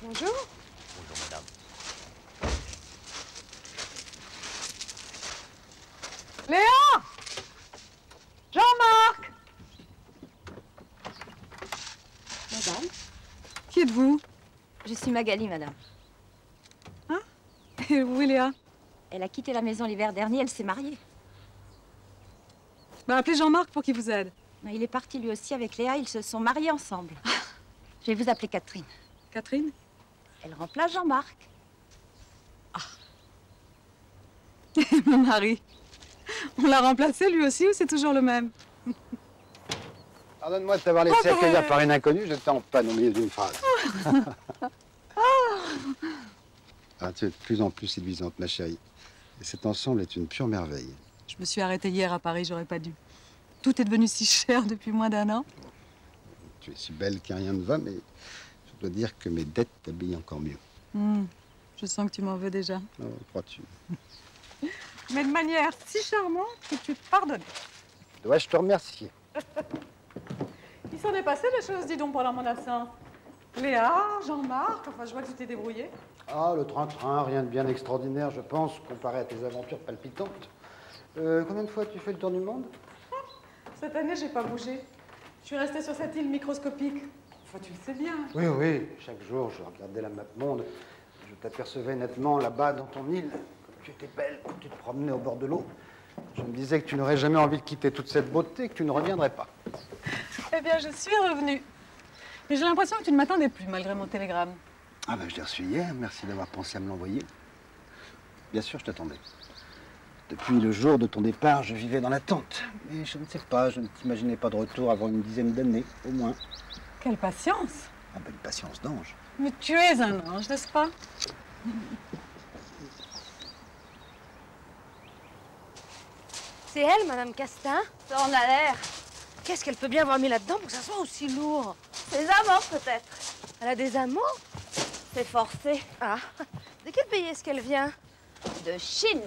Bonjour. Bonjour, madame. Léa! Jean-Marc! Madame? Qui êtes-vous? Je suis Magali, madame. Hein? Et où est Léa? Elle a quitté la maison l'hiver dernier, elle s'est mariée. Bah, appelez Jean-Marc pour qu'il vous aide. Il est parti lui aussi avec Léa, ils se sont mariés ensemble. Je vais vous appeler Catherine. Catherine? Elle remplace Jean-Marc. Mon mari. On l'a remplacé lui aussi ou c'est toujours le même? Pardonne-moi de t'avoir laissé accueillir par une inconnue, j'étais en panne au milieu d'une phrase. Ah, tu es de plus en plus séduisante, ma chérie. Et cet ensemble est une pure merveille. Je me suis arrêtée hier à Paris, j'aurais pas dû. Tout est devenu si cher depuis moins d'1 an. Tu es si belle qu'un rien ne va, mais je dois dire que mes dettes t'habillent encore mieux. Je sens que tu m'en veux déjà. Oh, crois-tu? Mais de manière si charmante que tu te pardonnes. Dois-je te remercier? Il s'en est passé des choses, dis donc, pendant mon absence. Léa, Jean-Marc, enfin, je vois que tu t'es débrouillé. Ah, le train-train, rien de bien extraordinaire, je pense, comparé à tes aventures palpitantes. Combien de fois tu fais le tour du monde? Cette année, j'ai pas bougé. Je suis restée sur cette île microscopique. Enfin, tu le sais bien. Oui, oui, chaque jour, je regardais la map monde. Je t'apercevais nettement là-bas dans ton île. Comme tu étais belle, comme tu te promenais au bord de l'eau. Je me disais que tu n'aurais jamais envie de quitter toute cette beauté, que tu ne reviendrais pas. Eh bien, je suis revenue. Mais j'ai l'impression que tu ne m'attendais plus, malgré mon télégramme. Ah ben, je l'ai reçu hier. Merci d'avoir pensé à me l'envoyer. Bien sûr, je t'attendais. Depuis le jour de ton départ, je vivais dans l'attente. Mais je ne sais pas, je ne t'imaginais pas de retour avant une dizaine d'années, au moins. Quelle patience! Ah ben, une patience d'ange. Mais tu es un ange, n'est-ce pas? C'est elle, Madame Castin? Ça en a l'air. Qu'est-ce qu'elle peut bien avoir mis là-dedans pour que ça soit aussi lourd? Des amants, peut-être. Elle a des amants? C'est forcé. Ah, de quel pays est-ce qu'elle vient? De Chine.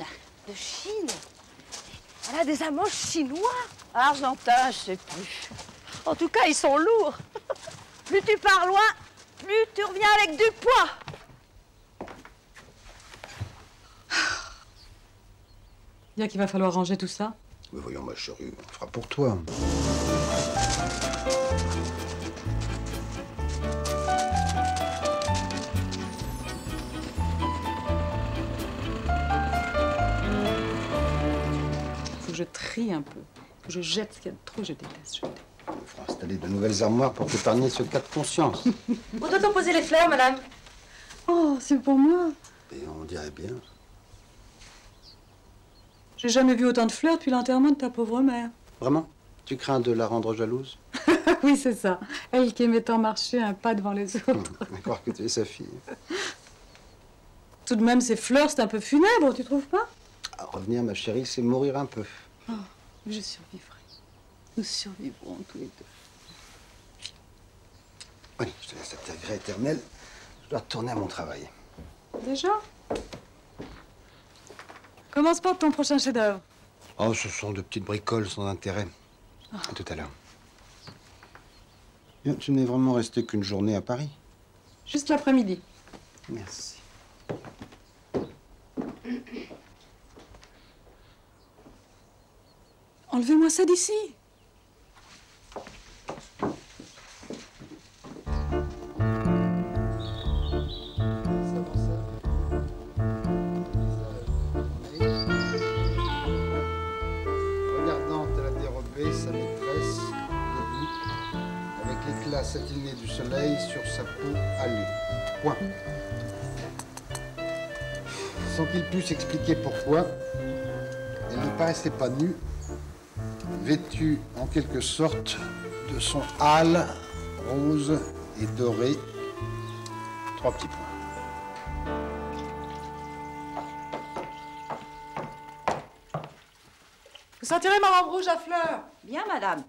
De Chine? Elle a des amants chinois? Argentin, je sais plus. En tout cas, ils sont lourds. Plus tu pars loin, plus tu reviens avec du poids. Bien qu'il va falloir ranger tout ça. Mais voyons, ma chérie, on fera pour toi. Faut que je trie un peu. Faut que je jette ce qu'il y a de trop, je déteste. Il faudra installer de nouvelles armoires pour t'épargner ce cas de conscience. Où doit-on poser les fleurs, Madame? Oh, c'est pour moi. Et on dirait bien. J'ai jamais vu autant de fleurs depuis l'enterrement de ta pauvre mère. Vraiment? Tu crains de la rendre jalouse? Oui, c'est ça. Elle qui aimait tant marcher un pas devant les autres. À croire que tu es sa fille. Tout de même, ces fleurs, c'est un peu funèbre, tu trouves pas? À revenir, ma chérie, c'est mourir un peu. Oh, je survivrai. Nous survivrons tous les deux. Oui, je te laisse cet agrès éternel. Je dois retourner à mon travail. Déjà? Commence par ton prochain chef-d'œuvre. Oh, ce sont de petites bricoles sans intérêt. À tout à l'heure. Bien, tu n'es vraiment resté qu'une journée à Paris? Juste l'après-midi. Merci. Enlevez-moi ça d'ici. Regardant à la dérobée sa maîtresse debout, avec l'éclat satiné du soleil sur sa peau hâlée. Point. Sans qu'il puisse expliquer pourquoi, elle ne paraissait pas nue, vêtue en quelque sorte de son hâle rose et doré. 3 petits points. Vous sentirez ma robe rouge à fleurs. Bien, madame.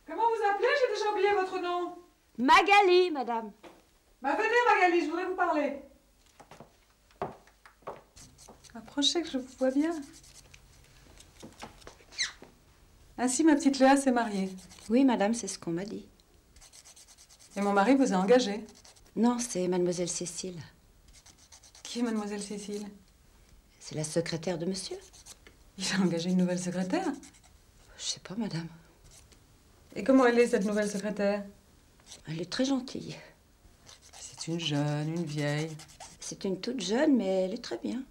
Comment vous appelez? J'ai déjà oublié votre nom. Magali, madame. Bah, venez, Magali, je voudrais vous parler. Approchez que je vous vois bien. Ainsi, ma petite Léa s'est mariée. Oui, madame, c'est ce qu'on m'a dit. Et mon mari vous a engagé. Non, c'est mademoiselle Cécile. Qui est mademoiselle Cécile? C'est la secrétaire de monsieur. Il a engagé une nouvelle secrétaire? Je sais pas, madame. Et comment elle est, cette nouvelle secrétaire? Elle est très gentille. C'est une jeune, une vieille. C'est une toute jeune, mais elle est très bien.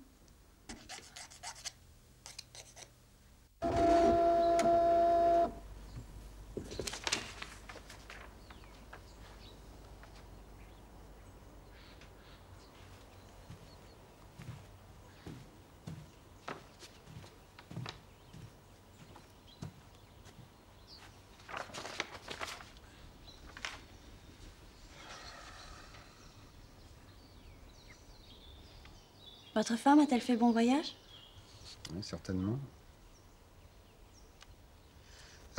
Votre femme a-t-elle fait bon voyage? Oui, certainement.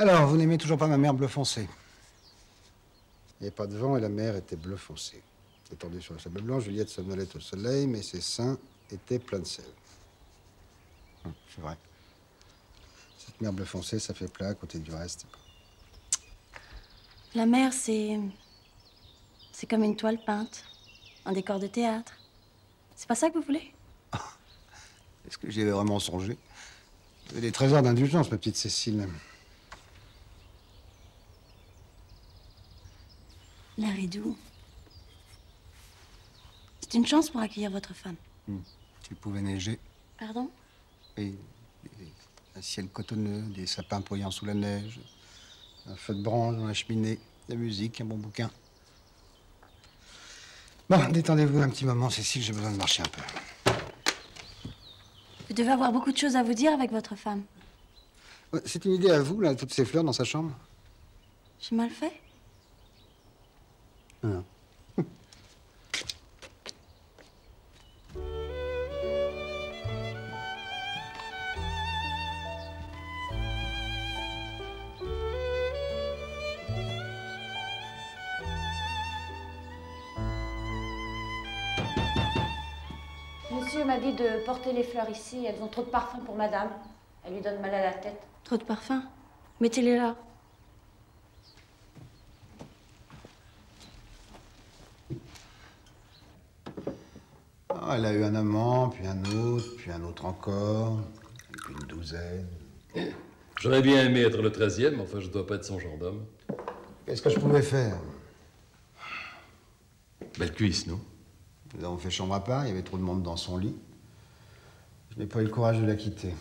Alors, vous n'aimez toujours pas ma mère bleu foncé? Il n'y avait pas de vent et la mer était bleu foncé. Étendue sur le sable blanc, Juliette somnolait au soleil, mais ses seins étaient pleins de sève. C'est vrai. Cette mer bleu foncé, ça fait plat à côté du reste. La mer, c'est comme une toile peinte, un décor de théâtre. C'est pas ça que vous voulez? Est-ce que j'y avais vraiment songé? Vous avez des trésors d'indulgence, ma petite Cécile. L'air est doux. C'est une chance pour accueillir votre femme. S'il pouvait neiger. Pardon? Et un ciel cotonneux, des sapins poillant sous la neige, un feu de branche dans la cheminée, de la musique, un bon bouquin. Bon, détendez-vous un petit moment, Cécile, j'ai besoin de marcher un peu. Vous devez avoir beaucoup de choses à vous dire avec votre femme. Ouais, c'est une idée à vous, là, toutes ces fleurs dans sa chambre? J'ai mal fait? Non. Monsieur m'a dit de porter les fleurs ici. Elles ont trop de parfum pour madame. Elle lui donne mal à la tête. Trop de parfum? Mettez-les là. Ah, elle a eu un amant, puis un autre encore, et puis une douzaine. J'aurais bien aimé être le 13e, enfin je dois pas être son genre d'homme. Qu'est-ce que je pouvais faire? Belle cuisse, non? Nous avons fait chambre à part, il y avait trop de monde dans son lit. Je n'ai pas eu le courage de la quitter.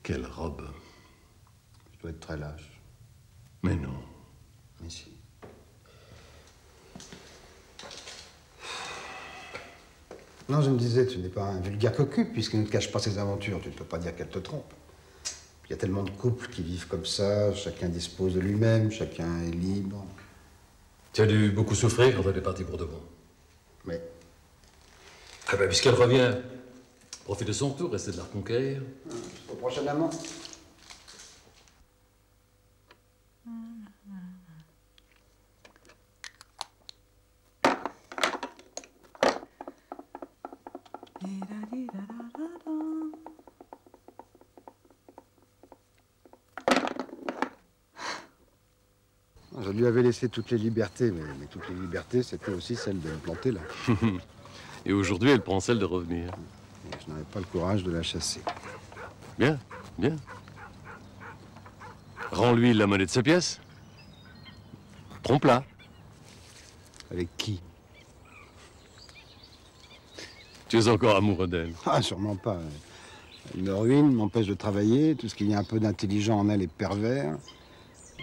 Quelle robe. Je dois être très lâche. Mais non. Mais si. Non, je me disais, tu n'es pas un vulgaire cocu, puisqu'il ne te cache pas ses aventures. Tu ne peux pas dire qu'elle te trompe. Il y a tellement de couples qui vivent comme ça, chacun dispose de lui-même, chacun est libre. Tu as dû beaucoup souffrir quand elle est partie pour de bon. Mais Ah ben, puisqu'elle revient, profite de son tour, essaie de la reconquérir. au prochain amant. Je lui avais laissé toutes les libertés, mais toutes les libertés, c'était aussi celle de me planter là. Et aujourd'hui, elle prend celle de revenir. Et je n'avais pas le courage de la chasser. Bien, bien. Rends-lui la monnaie de sa pièce. Trompe-la. Avec qui? Tu es encore amoureux d'elle. Ah, sûrement pas. Elle me ruine, m'empêche de travailler. Tout ce qu'il y a un peu d'intelligent en elle est pervers.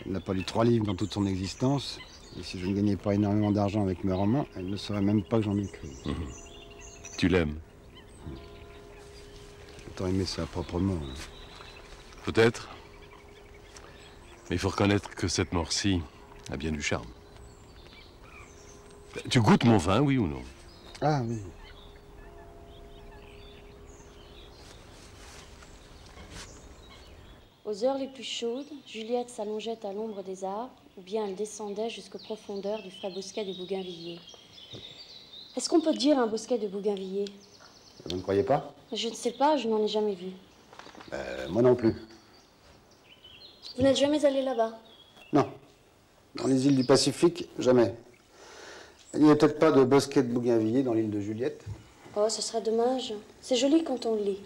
Elle n'a pas lu 3 livres dans toute son existence. Et si je ne gagnais pas énormément d'argent avec mes romans, elle ne saurait même pas que j'en écris. Tu l'aimes. Autant aimer ça proprement. Peut-être. Mais il faut reconnaître que cette mort-ci a bien du charme. Tu goûtes mon vin, oui ou non? Ah oui. Aux heures les plus chaudes, Juliette s'allongeait à l'ombre des arbres, ou bien elle descendait jusqu'aux profondeurs du frais bosquet de Bougainvilliers. Est-ce qu'on peut dire un bosquet de Bougainvilliers? Vous ne croyez pas? Je ne sais pas, je n'en ai jamais vu. Moi non plus. Vous n'êtes jamais allé là-bas? Non. Dans les îles du Pacifique, jamais. Il n'y a peut-être pas de bosquet de bougainvilliers dans l'île de Juliette? Oh, ce serait dommage. C'est joli quand on le lit.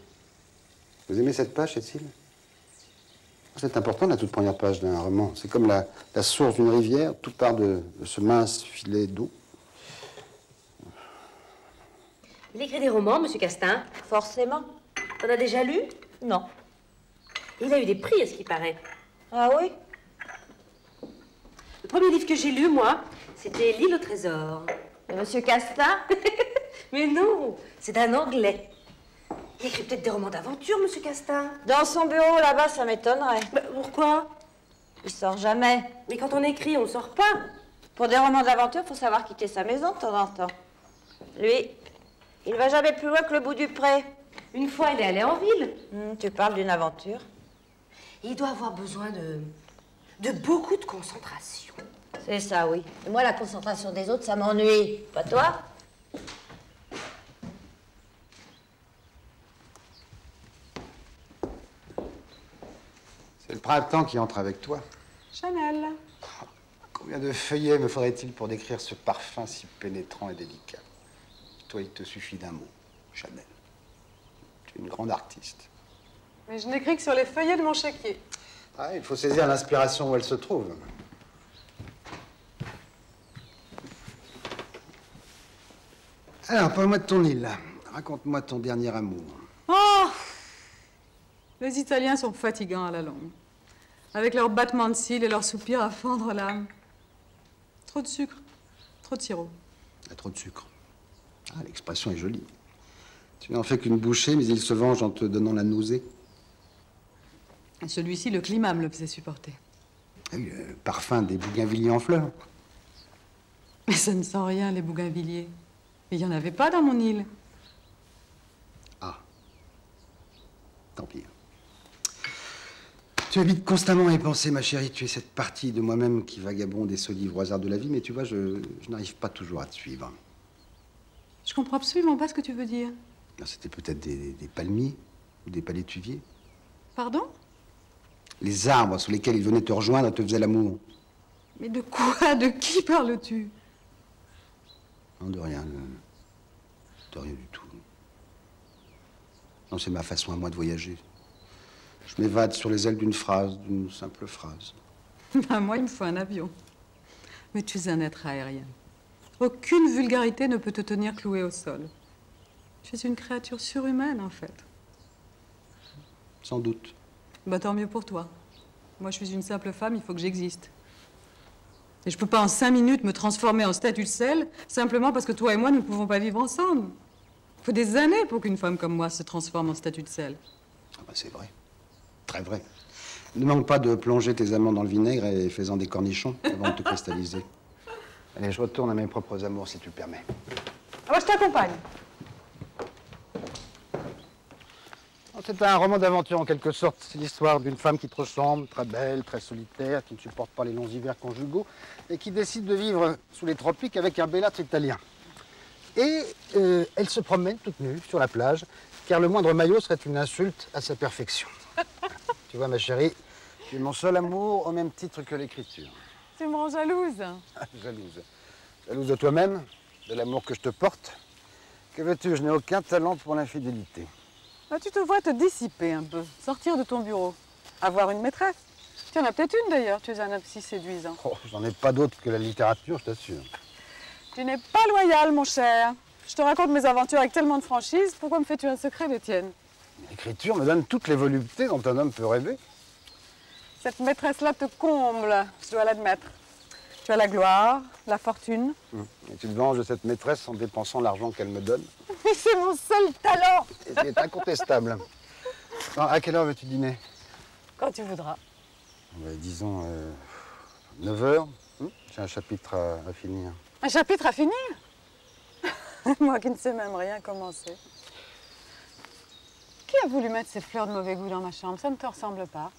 Vous aimez cette page, Cécile? C'est important, la toute première page d'un roman. C'est comme la source d'une rivière, tout part de ce mince filet d'eau. Il écrit des romans, Monsieur Castin? Forcément. T'en as déjà lu? Non. Il a eu des prix, à ce qui paraît. Ah oui? Le premier livre que j'ai lu, moi, c'était L'île au trésor. De Monsieur Castin? Mais non, c'est un Anglais. Il écrit peut-être des romans d'aventure, Monsieur Castin. Dans son bureau, là-bas, ça m'étonnerait. Bah, pourquoi? Il sort jamais. Mais quand on écrit, on sort pas. Pour des romans d'aventure, faut savoir quitter sa maison de temps en temps. Lui, il va jamais plus loin que le bout du pré. Une fois, il est allé en ville. Tu parles d'une aventure? Il doit avoir besoin de beaucoup de concentration. C'est ça, oui. Et moi, la concentration des autres, ça m'ennuie. Pas toi? C'est le printemps qui entre avec toi. Chanel. Combien de feuillets me faudrait-il pour décrire ce parfum si pénétrant et délicat? Toi, il te suffit d'un mot, Chanel. Tu es une grande artiste. Mais je n'écris que sur les feuillets de mon chéquier. Ah, il faut saisir l'inspiration où elle se trouve. Alors, parle-moi de ton île. Raconte-moi ton dernier amour. Oh! Les Italiens sont fatigants à la longue. Avec leurs battements de cils et leurs soupirs à fendre l'âme. Trop de sucre, trop de sirop. Il y a trop de sucre. Ah, l'expression est jolie. Tu n'en fais qu'une bouchée, mais il se venge en te donnant la nausée. Et celui-ci, le climat me le faisait supporter. Ah oui, le parfum des bougainvilliers en fleurs. Mais ça ne sent rien, les bougainvilliers. Il n'y en avait pas dans mon île. Ah. Tant pis. Tu habites constamment à y penser, ma chérie. Tu es cette partie de moi-même qui vagabonde et se livre au hasard de la vie, mais tu vois, je n'arrive pas toujours à te suivre. Je comprends absolument pas ce que tu veux dire. C'était peut-être des palmiers ou des palétuviers. Pardon? Les arbres sous lesquels ils venaient te rejoindre te faisaient l'amour. Mais de quoi? De qui parles-tu? Non, de rien. De rien du tout. Non, c'est ma façon à moi de voyager. Je m'évade sur les ailes d'une phrase, d'une simple phrase. Ben, moi, il me faut un avion. Mais tu es un être aérien. Aucune vulgarité ne peut te tenir cloué au sol. Tu es une créature surhumaine, en fait. Sans doute. Bah, tant mieux pour toi. Moi, je suis une simple femme, il faut que j'existe. Et je peux pas en 5 minutes me transformer en statue de sel, simplement parce que toi et moi, nous ne pouvons pas vivre ensemble. Il faut des années pour qu'une femme comme moi se transforme en statue de sel. Ah bah c'est vrai. Très vrai. Ne manque pas de plonger tes amants dans le vinaigre et fais-en des cornichons avant de te cristalliser. Allez, je retourne à mes propres amours, si tu le permets. Ah bah, je t'accompagne. C'est un roman d'aventure en quelque sorte. C'est l'histoire d'une femme qui te ressemble, très belle, très solitaire, qui ne supporte pas les longs hivers conjugaux et qui décide de vivre sous les tropiques avec un bellâtre italien. Et elle se promène toute nue sur la plage, car le moindre maillot serait une insulte à sa perfection. Tu vois, ma chérie, tu es mon seul amour au même titre que l'écriture. Tu me rends jalouse. Jalouse. Jalouse de toi-même, de l'amour que je te porte. Que veux-tu, je n'ai aucun talent pour l'infidélité. Bah, tu te vois te dissiper un peu, sortir de ton bureau, avoir une maîtresse. Tu en as peut-être une d'ailleurs, tu es un homme si séduisant. Oh, j'en ai pas d'autre que la littérature, je t'assure. Tu n'es pas loyal, mon cher. Je te raconte mes aventures avec tellement de franchise, pourquoi me fais-tu un secret des tiennes? L'écriture me donne toutes les voluptés dont un homme peut rêver. Cette maîtresse-là te comble, je dois l'admettre. Tu as la gloire, la fortune. Et tu te venges de cette maîtresse en dépensant l'argent qu'elle me donne. Mais c'est mon seul talent. Et c'est incontestable. Non, à quelle heure veux-tu dîner? Quand tu voudras. Disons 9 heures. J'ai un chapitre à finir. Un chapitre à finir? Moi qui ne sais même rien commencer. Qui a voulu mettre ces fleurs de mauvais goût dans ma chambre? Ça ne te ressemble pas.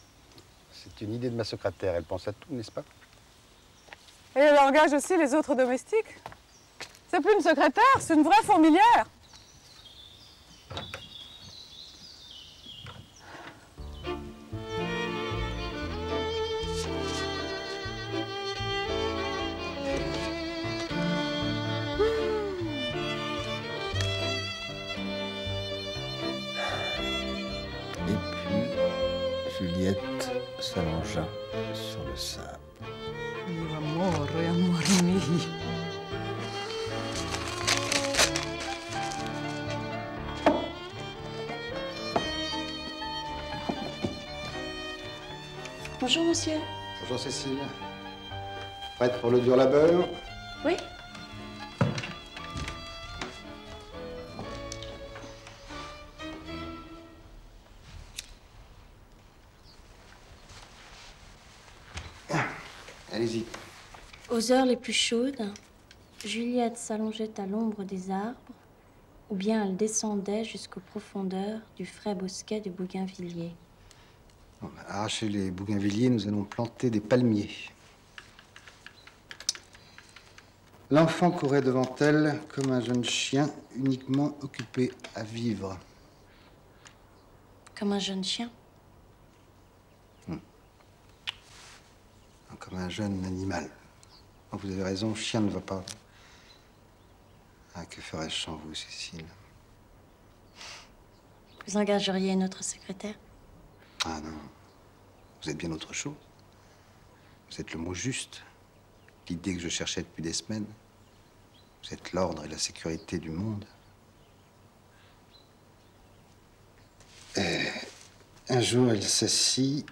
C'est une idée de ma secrétaire. Elle pense à tout, n'est-ce pas? Et elle engage aussi les autres domestiques. C'est plus une secrétaire, c'est une vraie fourmilière. Juliette s'allongea sur le sable. Mio amore, amore mio. Bonjour, monsieur. Bonjour Cécile. Prête pour le dur labeur? Oui? Allez-y. Aux heures les plus chaudes, Juliette s'allongeait à l'ombre des arbres, ou bien elle descendait jusqu'aux profondeurs du frais bosquet de Bougainvilliers. On va arracher les bougainvilliers, nous allons planter des palmiers. L'enfant courait devant elle comme un jeune chien uniquement occupé à vivre. Comme un jeune chien. Comme un jeune animal. Vous avez raison, chien ne va pas. Ah, que ferais-je sans vous, Cécile? Vous engageriez notre secrétaire? Ah non, vous êtes bien autre chose. Vous êtes le mot juste. L'idée que je cherchais depuis des semaines. Vous êtes l'ordre et la sécurité du monde. Et un jour, elle s'assit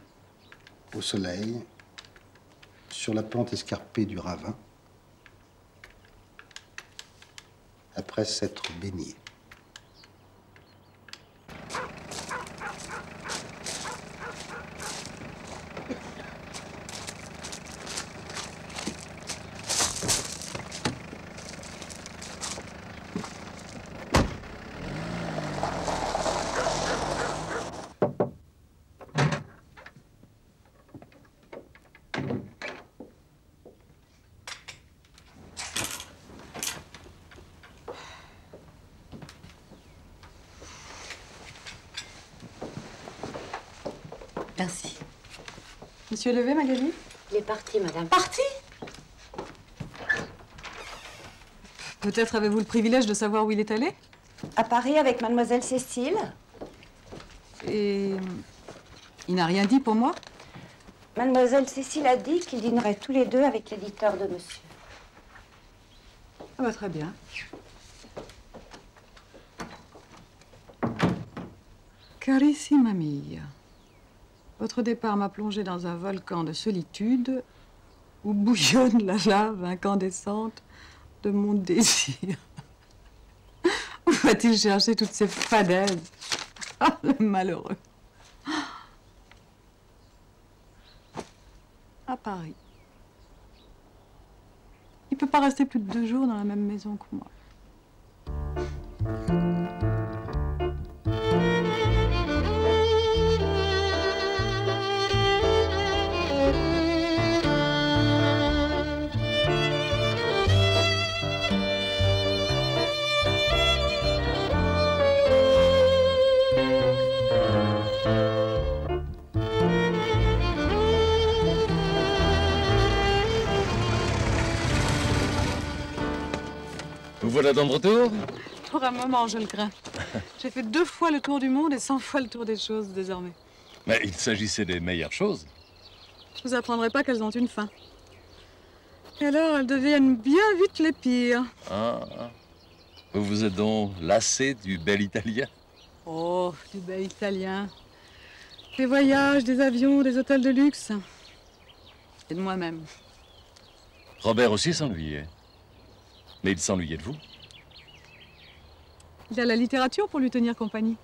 au soleil, sur la pente escarpée du ravin, après s'être baignée. Merci. Monsieur levé, Magali? Il est parti, madame. Parti? Peut-être avez-vous le privilège de savoir où il est allé? À Paris avec mademoiselle Cécile. Et il n'a rien dit pour moi? Mademoiselle Cécile a dit qu'ils dîneraient tous les deux avec l'éditeur de monsieur. Ah bah très bien. Carissima mia, votre départ m'a plongé dans un volcan de solitude où bouillonne la lave incandescente de mon désir. Où va-t-il chercher toutes ces fadaises? Ah, le malheureux. À Paris. Il peut pas rester plus de 2 jours dans la même maison que moi. Vous voilà dans le retour? Pour un moment, je le crains. J'ai fait 2 fois le tour du monde et 100 fois le tour des choses, désormais. Mais il s'agissait des meilleures choses. Je vous apprendrai pas qu'elles ont une fin. Et alors, elles deviennent bien vite les pires. Ah, vous vous êtes donc lassé du bel italien? Oh, du bel italien. Des voyages, des avions, des hôtels de luxe. Et de moi-même. Robert aussi s'ennuyait. Mais il s'ennuyait de vous. Il a la littérature pour lui tenir compagnie.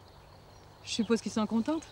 Je suppose qu'il s'en contente.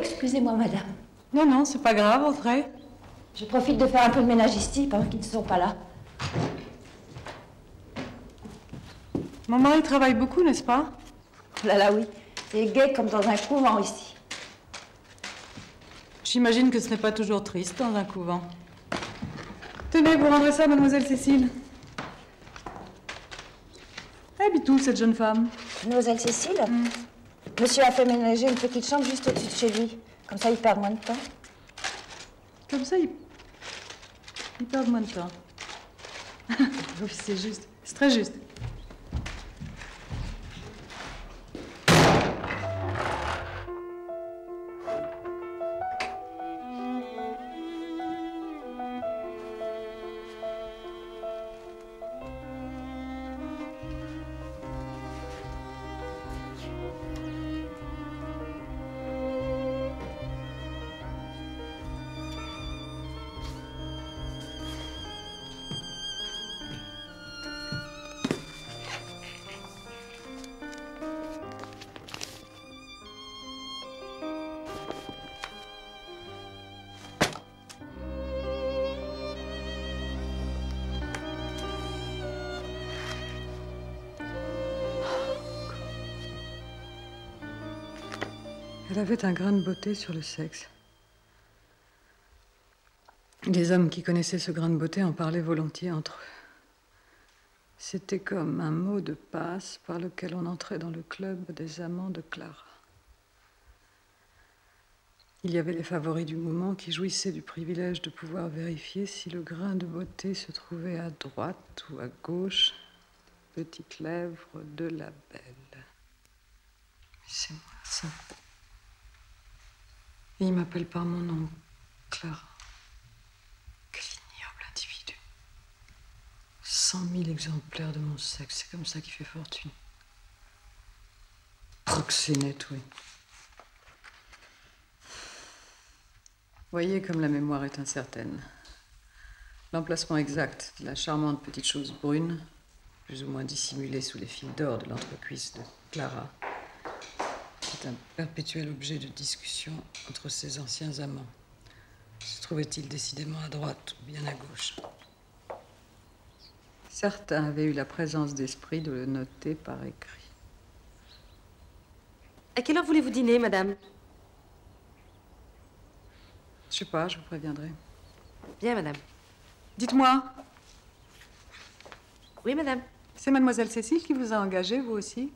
excusez-moi, madame. Non, non, c'est pas grave, entrez. Je profite de faire un peu de ménage ici pendant qu'ils ne sont pas là. Mon mari travaille beaucoup, n'est-ce pas? Là, oui. C'est gai comme dans un couvent ici. J'imagine que ce n'est pas toujours triste dans un couvent. Tenez, vous rendrez ça à mademoiselle Cécile. Elle habite où, cette jeune femme? Mademoiselle Cécile? Monsieur a fait ménager une petite chambre juste au-dessus de chez lui. Comme ça, il perd moins de temps. Comme ça, il perd moins de temps. Oui, c'est juste. C'est très juste. Elle avait un grain de beauté sur le sexe. Les hommes qui connaissaient ce grain de beauté en parlaient volontiers entre eux. C'était comme un mot de passe par lequel on entrait dans le club des amants de Clara. Il y avait les favoris du moment qui jouissaient du privilège de pouvoir vérifier si le grain de beauté se trouvait à droite ou à gauche des petites lèvres de la belle. C'est moi, ça. Et il m'appelle par mon nom, Clara. Quel ignoble individu. 100 000 exemplaires de mon sexe, c'est comme ça qu'il fait fortune. Proxénète, oui. Voyez comme la mémoire est incertaine. L'emplacement exact de la charmante petite chose brune, plus ou moins dissimulée sous les fils d'or de l'entrecuisse de Clara, c'est un perpétuel objet de discussion entre ses anciens amants. Se trouvait-il décidément à droite ou bien à gauche? Certains avaient eu la présence d'esprit de le noter par écrit. À quelle heure voulez-vous dîner, madame? Je sais pas, je vous préviendrai. Bien, madame. Dites-moi, Oui, madame. c'est mademoiselle Cécile qui vous a engagé, vous aussi?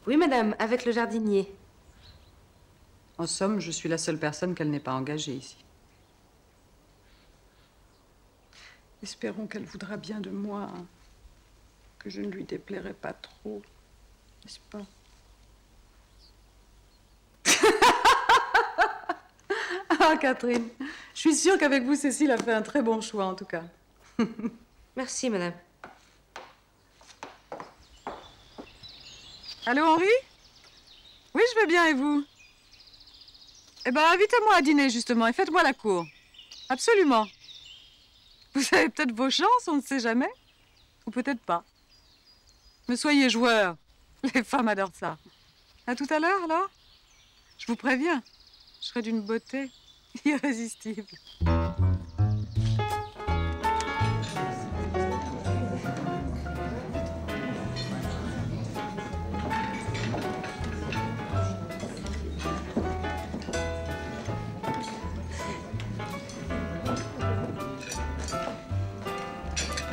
Oui, madame, avec le jardinier. En somme, je suis la seule personne qu'elle n'ait pas engagée ici. Espérons qu'elle voudra bien de moi, hein, que je ne lui déplairai pas trop, n'est-ce pas? Ah, Catherine, je suis sûre qu'avec vous, Cécile a fait un très bon choix, en tout cas. Merci, madame. Allô, Henri? Oui, je vais bien, et vous? Eh ben, invitez-moi à dîner, justement, et faites-moi la cour. Absolument. Vous avez peut-être vos chances, on ne sait jamais. Ou peut-être pas. Mais soyez joueurs. Les femmes adorent ça. À tout à l'heure, alors? Je vous préviens, je serai d'une beauté irrésistible.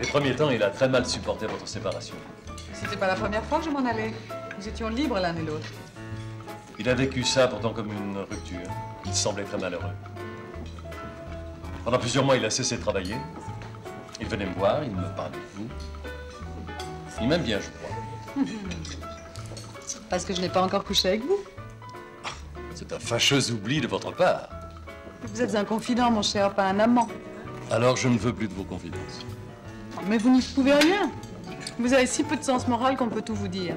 Les premiers temps, il a très mal supporté votre séparation. C'était pas la première fois que je m'en allais. Nous étions libres l'un et l'autre. Il a vécu ça pourtant comme une rupture. Il semblait très malheureux. Pendant plusieurs mois, il a cessé de travailler. Il venait me voir, il me parlait de vous. Il m'aime bien, je crois. Parce que je n'ai pas encore couché avec vous. C'est un fâcheux oubli de votre part. Vous êtes un confident, mon cher, pas un amant. Alors je ne veux plus de vos confidences. Mais vous n'y pouvez rien. Vous avez si peu de sens moral qu'on peut tout vous dire.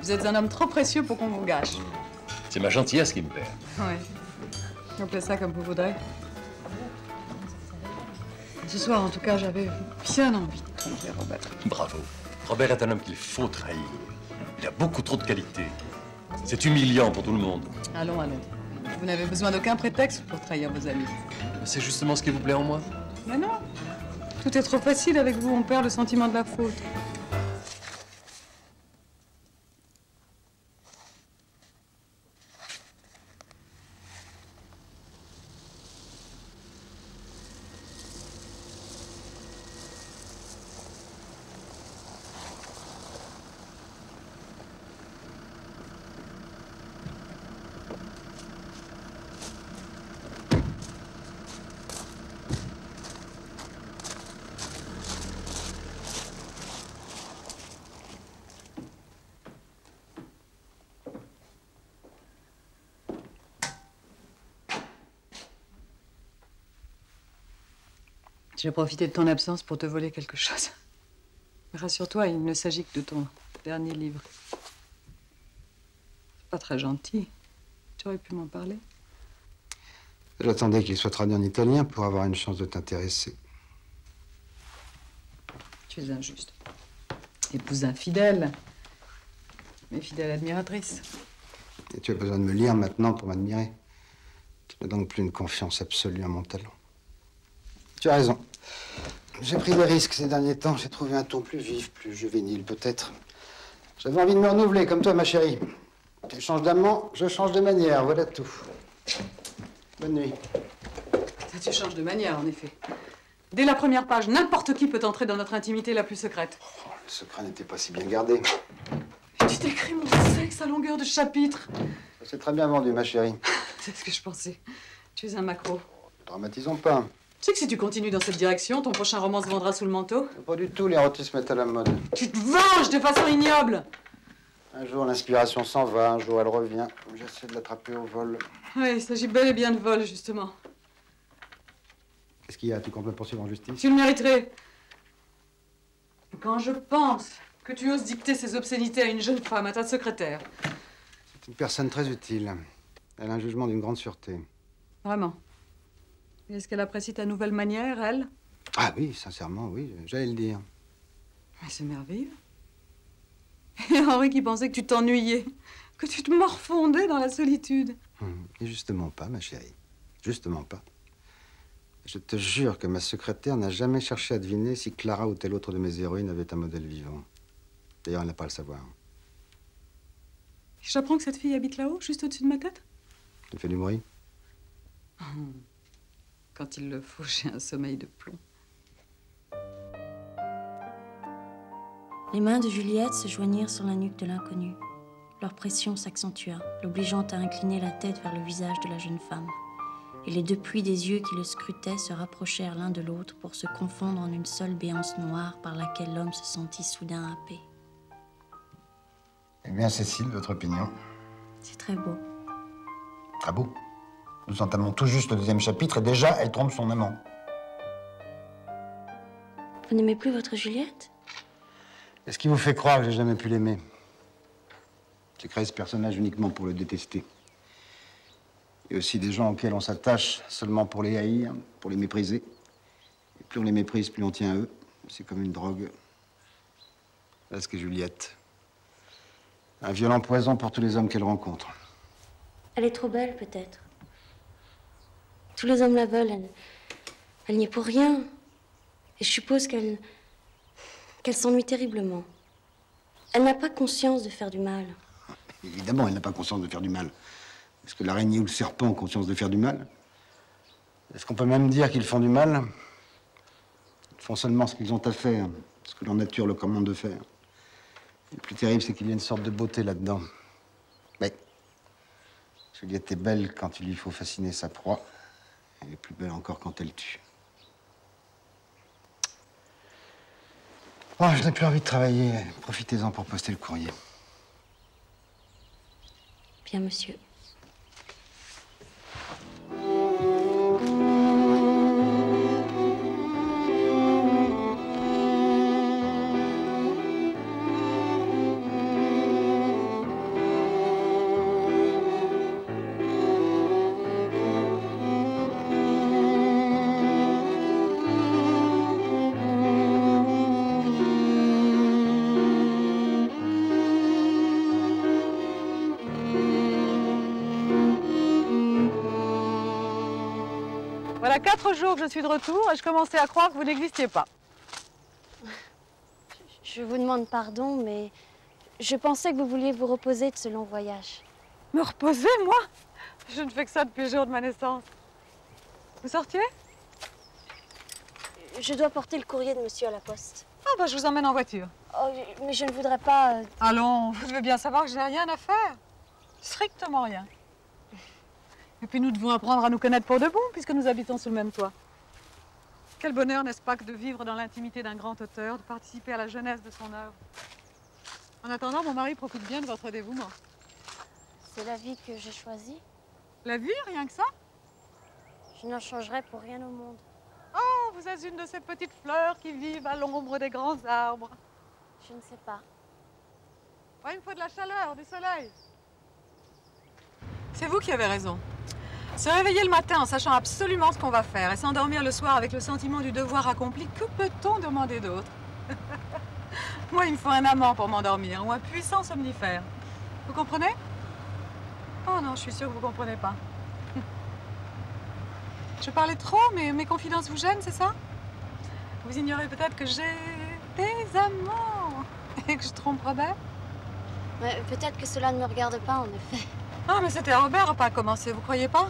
Vous êtes un homme trop précieux pour qu'on vous gâche. C'est ma gentillesse qui me perd. Oui. Appelez ça comme vous voudrez. Ce soir, en tout cas, j'avais bien envie de tromper Robert. Bravo. Robert est un homme qu'il faut trahir. Il a beaucoup trop de qualités. C'est humiliant pour tout le monde. Allons, allons. Vous n'avez besoin d'aucun prétexte pour trahir vos amis. C'est justement ce qui vous plaît en moi. Mais non. Tout est trop facile avec vous, on perd le sentiment de la faute. J'ai profité de ton absence pour te voler quelque chose. Mais rassure-toi, il ne s'agit que de ton dernier livre. C'est pas très gentil. Tu aurais pu m'en parler. J'attendais qu'il soit traduit en italien pour avoir une chance de t'intéresser. Tu es injuste. Épouse infidèle. Mais fidèle admiratrice. Et tu as besoin de me lire maintenant pour m'admirer. Tu n'as donc plus une confiance absolue en mon talent. Tu as raison. J'ai pris des risques ces derniers temps. J'ai trouvé un ton plus vif, plus juvénile peut-être. J'avais envie de me renouveler, comme toi, ma chérie. Tu changes d'amant, je change de manière, voilà tout. Bonne nuit. Ça, tu changes de manière, en effet. Dès la première page, n'importe qui peut entrer dans notre intimité la plus secrète. Oh, le secret n'était pas si bien gardé. Mais tu t'écris mon sexe à longueur de chapitre. Ça s'est très bien vendu, ma chérie. C'est ce que je pensais. Tu es un maquereau. Dramatisons pas. Tu sais que si tu continues dans cette direction, ton prochain roman se vendra sous le manteau? Pas du tout, l'érotisme est à la mode. Tu te venges de façon ignoble! Un jour, l'inspiration s'en va, un jour, elle revient. J'essaie de l'attraper au vol. Oui, il s'agit bel et bien de vol, justement. Qu'est-ce qu'il y a? Tu comptes me poursuivre en justice? Tu le mériterais. Quand je pense que tu oses dicter ces obscénités à une jeune femme, à ta secrétaire. C'est une personne très utile. Elle a un jugement d'une grande sûreté. Vraiment. Est-ce qu'elle apprécie ta nouvelle manière, elle? Ah oui, sincèrement, oui, j'allais le dire. Mais c'est merveilleux. Et Henri qui pensait que tu t'ennuyais, que tu te morfondais dans la solitude. Et justement pas, ma chérie. Justement pas. Je te jure que ma secrétaire n'a jamais cherché à deviner si Clara ou telle autre de mes héroïnes avait un modèle vivant. D'ailleurs, elle n'a pas à le savoir. J'apprends que cette fille habite là-haut, juste au-dessus de ma tête? Tu fais du bruit? Quand il le faut, j'ai un sommeil de plomb. Les mains de Juliette se joignirent sur la nuque de l'inconnu. Leur pression s'accentua, l'obligeant à incliner la tête vers le visage de la jeune femme. Et les deux plis des yeux qui le scrutaient se rapprochèrent l'un de l'autre pour se confondre en une seule béance noire par laquelle l'homme se sentit soudain happé. Eh bien, Cécile, votre opinion? C'est très beau. Très beau. Nous entamons tout juste le deuxième chapitre et déjà, elle trompe son amant. Vous n'aimez plus votre Juliette? Est-ce qui vous fait croire que j'ai jamais pu l'aimer? J'ai créé ce personnage uniquement pour le détester. Il y a aussi des gens auxquels on s'attache seulement pour les haïr, pour les mépriser. Et plus on les méprise, plus on tient à eux. C'est comme une drogue. Voilà ce qu'est Juliette. Un violent poison pour tous les hommes qu'elle rencontre. Elle est trop belle, peut-être. Tous les hommes la veulent. Elle n'y est pour rien. Et je suppose qu'elle s'ennuie terriblement. Elle n'a pas conscience de faire du mal. Évidemment, elle n'a pas conscience de faire du mal. Est-ce que l'araignée ou le serpent ont conscience de faire du mal? Est-ce qu'on peut même dire qu'ils font du mal? Ils font seulement ce qu'ils ont à faire, ce que leur nature leur commande de faire. Et le plus terrible, c'est qu'il y a une sorte de beauté là-dedans. Mais Juliette est belle quand il lui faut fasciner sa proie. Elle est plus belle encore quand elle tue. Oh, je n'ai plus envie de travailler. Profitez-en pour poster le courrier. Bien, monsieur. Voilà 4 jours que je suis de retour et je commençais à croire que vous n'existiez pas. Je vous demande pardon, mais je pensais que vous vouliez vous reposer de ce long voyage. Me reposer, moi? Je ne fais que ça depuis le jour de ma naissance. Vous sortiez? Je dois porter le courrier de monsieur à la poste. Ah bah je vous emmène en voiture. Oh, mais je ne voudrais pas... Allons, vous devez bien savoir que je n'ai rien à faire. Strictement rien. Et puis nous devons apprendre à nous connaître pour de bon, puisque nous habitons sous le même toit. Quel bonheur, n'est-ce pas, que de vivre dans l'intimité d'un grand auteur, de participer à la jeunesse de son œuvre. En attendant, mon mari profite bien de votre dévouement. C'est la vie que j'ai choisie. La vie, rien que ça? Je n'en changerai pour rien au monde. Oh, vous êtes une de ces petites fleurs qui vivent à l'ombre des grands arbres. Je ne sais pas. Ouais, il me faut de la chaleur, du soleil. C'est vous qui avez raison. Se réveiller le matin en sachant absolument ce qu'on va faire et s'endormir le soir avec le sentiment du devoir accompli, que peut-on demander d'autre? Moi, il me faut un amant pour m'endormir ou un puissant somnifère. Vous comprenez? Oh non, je suis sûre que vous ne comprenez pas. Je parlais trop, mais mes confidences vous gênent, c'est ça? Vous ignorez peut-être que j'ai des amants et que je trompe Robert? Peut-être que cela ne me regarde pas, en effet. Ah, mais c'était Robert pas à commencer, vous croyez pas?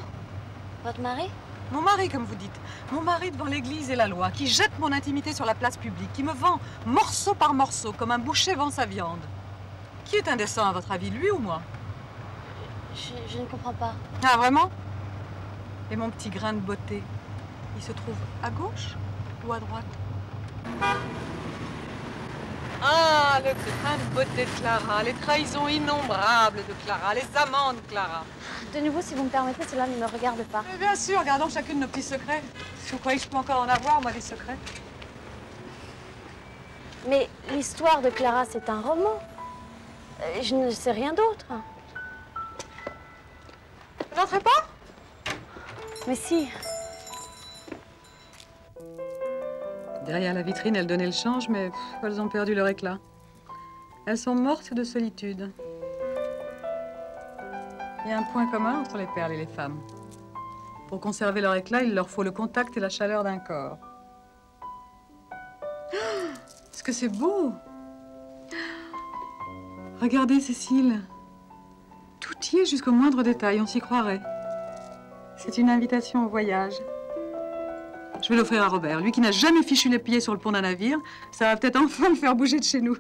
Votre mari? Mon mari, comme vous dites. Mon mari devant l'église et la loi, qui jette mon intimité sur la place publique, qui me vend morceau par morceau, comme un boucher vend sa viande. Qui est indécent, à votre avis, lui ou moi? Je ne comprends pas. Ah, vraiment? Et mon petit grain de beauté, il se trouve à gauche ou à droite? Ah, le grain de beauté de Clara, les trahisons innombrables de Clara, les amants de Clara. De nouveau, si vous me permettez, cela ne me regarde pas. Mais bien sûr, gardons chacune nos petits secrets. Si vous croyez que je peux encore en avoir, moi, des secrets. Mais l'histoire de Clara, c'est un roman. Je ne sais rien d'autre. Vous n'entrez pas? Mais si. Derrière la vitrine, elles donnaient le change, mais elles ont perdu leur éclat. Elles sont mortes de solitude. Il y a un point commun entre les perles et les femmes. Pour conserver leur éclat, il leur faut le contact et la chaleur d'un corps. Est-ce que c'est beau? Regardez, Cécile. Tout y est jusqu'au moindre détail, on s'y croirait. C'est une invitation au voyage. Je vais l'offrir à Robert. Lui qui n'a jamais fichu les pieds sur le pont d'un navire, ça va peut-être enfin le faire bouger de chez nous.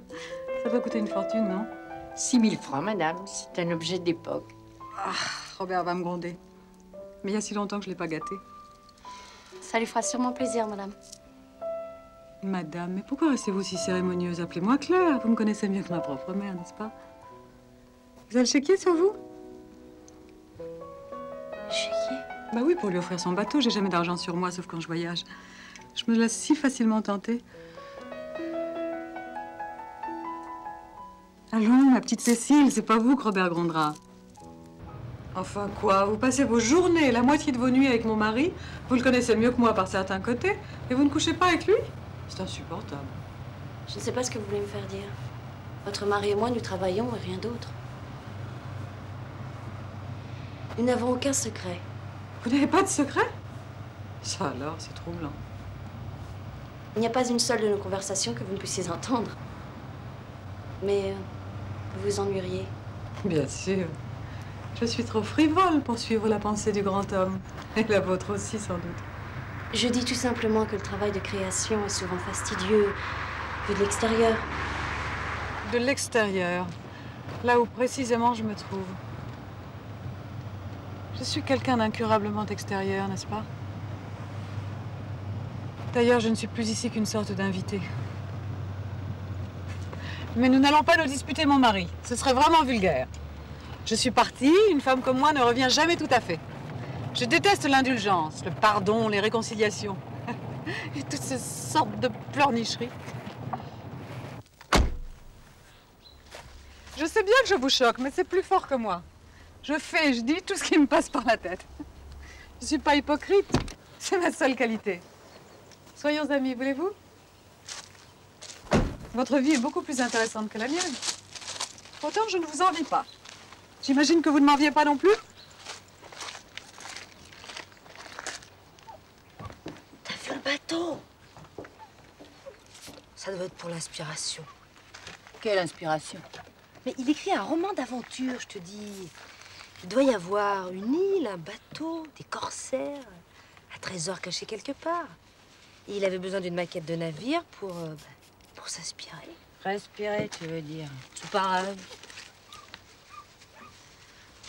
Ça doit coûter une fortune, non? 6 000 francs, madame. C'est un objet d'époque. Ah, Robert va me gronder. Mais il y a si longtemps que je ne l'ai pas gâté. Ça lui fera sûrement plaisir, madame. Madame, mais pourquoi restez-vous si cérémonieuse? Appelez-moi Claire. Vous me connaissez mieux que ma propre mère, n'est-ce pas? Vous avez le chéquier sur vous? Chéquier? Bah oui, pour lui offrir son bateau. J'ai jamais d'argent sur moi, sauf quand je voyage. Je me laisse si facilement tenter. Allons, ma petite Cécile, c'est pas vous que Robert grondera. Enfin quoi, vous passez vos journées, la moitié de vos nuits avec mon mari, vous le connaissez mieux que moi par certains côtés, et vous ne couchez pas avec lui? C'est insupportable. Je ne sais pas ce que vous voulez me faire dire. Votre mari et moi, nous travaillons et rien d'autre. Nous n'avons aucun secret. Vous n'avez pas de secret? Ça alors, c'est troublant. Il n'y a pas une seule de nos conversations que vous ne puissiez entendre. Mais vous vous ennuieriez. Bien sûr. Je suis trop frivole pour suivre la pensée du grand homme. Et la vôtre aussi, sans doute. Je dis tout simplement que le travail de création est souvent fastidieux, vu de l'extérieur. De l'extérieur, là où précisément je me trouve. Je suis quelqu'un d'incurablement extérieur, n'est-ce pas? D'ailleurs, je ne suis plus ici qu'une sorte d'invité. Mais nous n'allons pas nous disputer mon mari. Ce serait vraiment vulgaire. Je suis partie, une femme comme moi ne revient jamais tout à fait. Je déteste l'indulgence, le pardon, les réconciliations. Et toutes ces sortes de pleurnicheries. Je sais bien que je vous choque, mais c'est plus fort que moi. Je fais et je dis tout ce qui me passe par la tête. Je ne suis pas hypocrite, c'est ma seule qualité. Soyons amis, voulez-vous? Votre vie est beaucoup plus intéressante que la mienne. Pourtant, je ne vous envie pas. J'imagine que vous ne m'enviez pas non plus? doit être pour l'inspiration. Quelle inspiration? Mais il écrit un roman d'aventure, je te dis. Il doit y avoir une île, un bateau, des corsaires, un trésor caché quelque part. Et il avait besoin d'une maquette de navire pour s'inspirer. Respirer, tu veux dire. Tout pareil.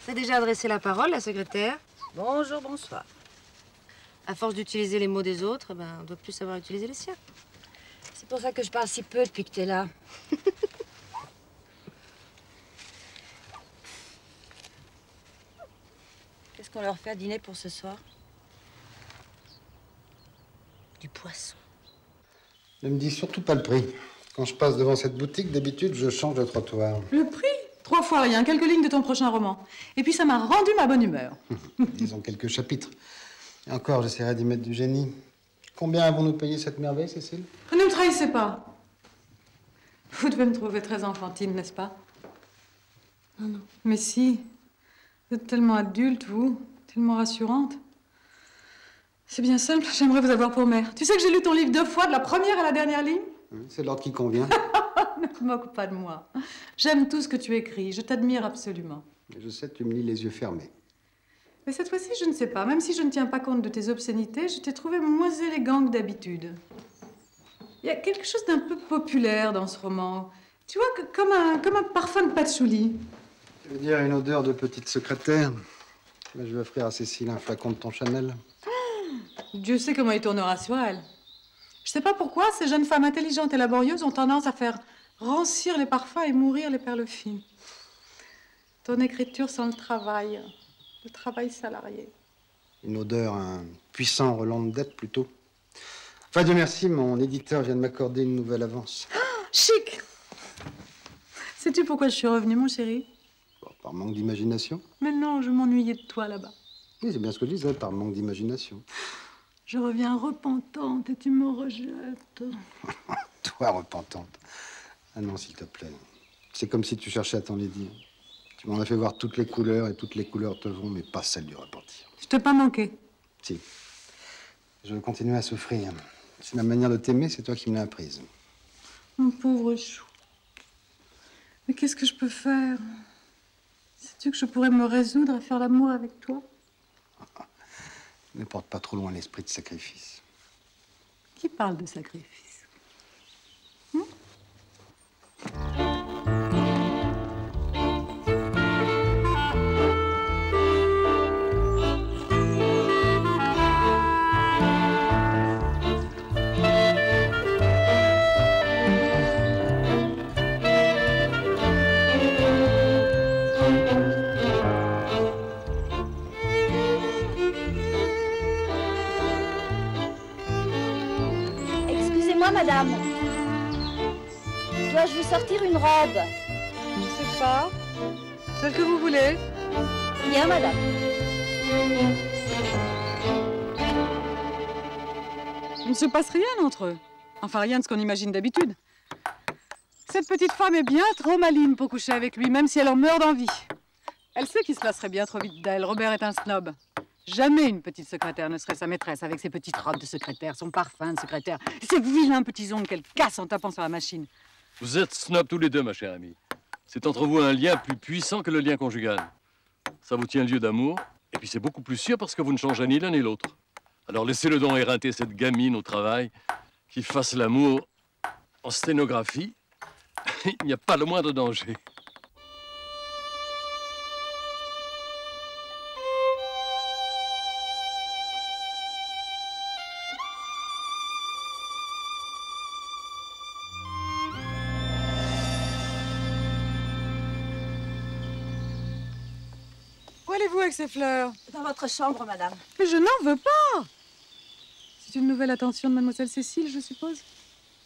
T'as déjà adressé la parole, la secrétaire? Bonjour, bonsoir. À force d'utiliser les mots des autres, on doit plus savoir utiliser les siens. C'est pour ça que je parle si peu depuis que t'es là. Qu'est-ce qu'on leur fait à dîner pour ce soir? Du poisson. Ne me dis surtout pas le prix. Quand je passe devant cette boutique, d'habitude, je change de trottoir. Le prix? 3 fois rien, quelques lignes de ton prochain roman. Et puis ça m'a rendu ma bonne humeur. Disons quelques chapitres. Et encore, j'essaierai d'y mettre du génie. Combien avons-nous payé cette merveille, Cécile? Ne me trahissez pas. Vous devez me trouver très enfantine, n'est-ce pas? Non, non. Mais si. Vous êtes tellement adulte, vous. Tellement rassurante. C'est bien simple, j'aimerais vous avoir pour mère. Tu sais que j'ai lu ton livre 2 fois, de la première à la dernière ligne? C'est l'ordre qui convient. Ne te moque pas de moi. J'aime tout ce que tu écris, je t'admire absolument. Je sais, tu me lis les yeux fermés. Mais cette fois-ci, je ne sais pas. Même si je ne tiens pas compte de tes obscénités, je t'ai trouvé moins élégant que d'habitude. Il y a quelque chose d'un peu populaire dans ce roman. Tu vois, comme un parfum de patchouli. Tu veux dire une odeur de petite secrétaire? Là, je vais offrir à Cécile un flacon de ton Chanel. Dieu sait comment il tournera sur elle. Je sais pas pourquoi ces jeunes femmes intelligentes et laborieuses ont tendance à faire rancir les parfums et mourir les perles fines. Ton écriture sent le travail salarié. Une odeur, un puissant relent de dette, plutôt. Enfin, Dieu merci, mon éditeur vient de m'accorder une nouvelle avance. Chic! Sais-tu pourquoi je suis revenue, mon chéri? Bon, par manque d'imagination. Mais non, je m'ennuyais de toi là-bas. Oui, c'est bien ce que je disais, par manque d'imagination. Je reviens repentante et tu me rejettes. Toi, repentante. Ah non, s'il te plaît. C'est comme si tu cherchais à t'enlaidir. Tu m'en as fait voir toutes les couleurs et toutes les couleurs te vont, mais pas celle du repentir. Je t'ai pas manqué. Si. Je veux continuer à souffrir. C'est ma manière de t'aimer, c'est toi qui me l'as apprise. Mon pauvre chou. Mais qu'est-ce que je peux faire? Sais-tu que je pourrais me résoudre à faire l'amour avec toi? Ne porte pas trop loin l'esprit de sacrifice. Qui parle de sacrifice? Excusez-moi, madame. Dois-je vous sortir une robe? Je sais pas. Celle que vous voulez. Bien, madame. Il ne se passe rien entre eux. Enfin, rien de ce qu'on imagine d'habitude. Cette petite femme est bien trop maligne pour coucher avec lui, même si elle en meurt d'envie. Elle sait qu'il se lasserait bien trop vite d'elle. Robert est un snob. Jamais une petite secrétaire ne serait sa maîtresse avec ses petites robes de secrétaire, son parfum de secrétaire, ces vilains petits ongles qu'elle casse en tapant sur la machine. Vous êtes snob tous les deux, ma chère amie. C'est entre vous un lien plus puissant que le lien conjugal. Ça vous tient lieu d'amour, et puis c'est beaucoup plus sûr parce que vous ne changez ni l'un ni l'autre. Alors laissez-le donc éreinter cette gamine au travail, qui fasse l'amour en sténographie. Il n'y a pas le moindre danger. Où allez-vous avec ces fleurs? Dans votre chambre, madame. Mais je n'en veux pas. C'est une nouvelle attention de mademoiselle Cécile, je suppose?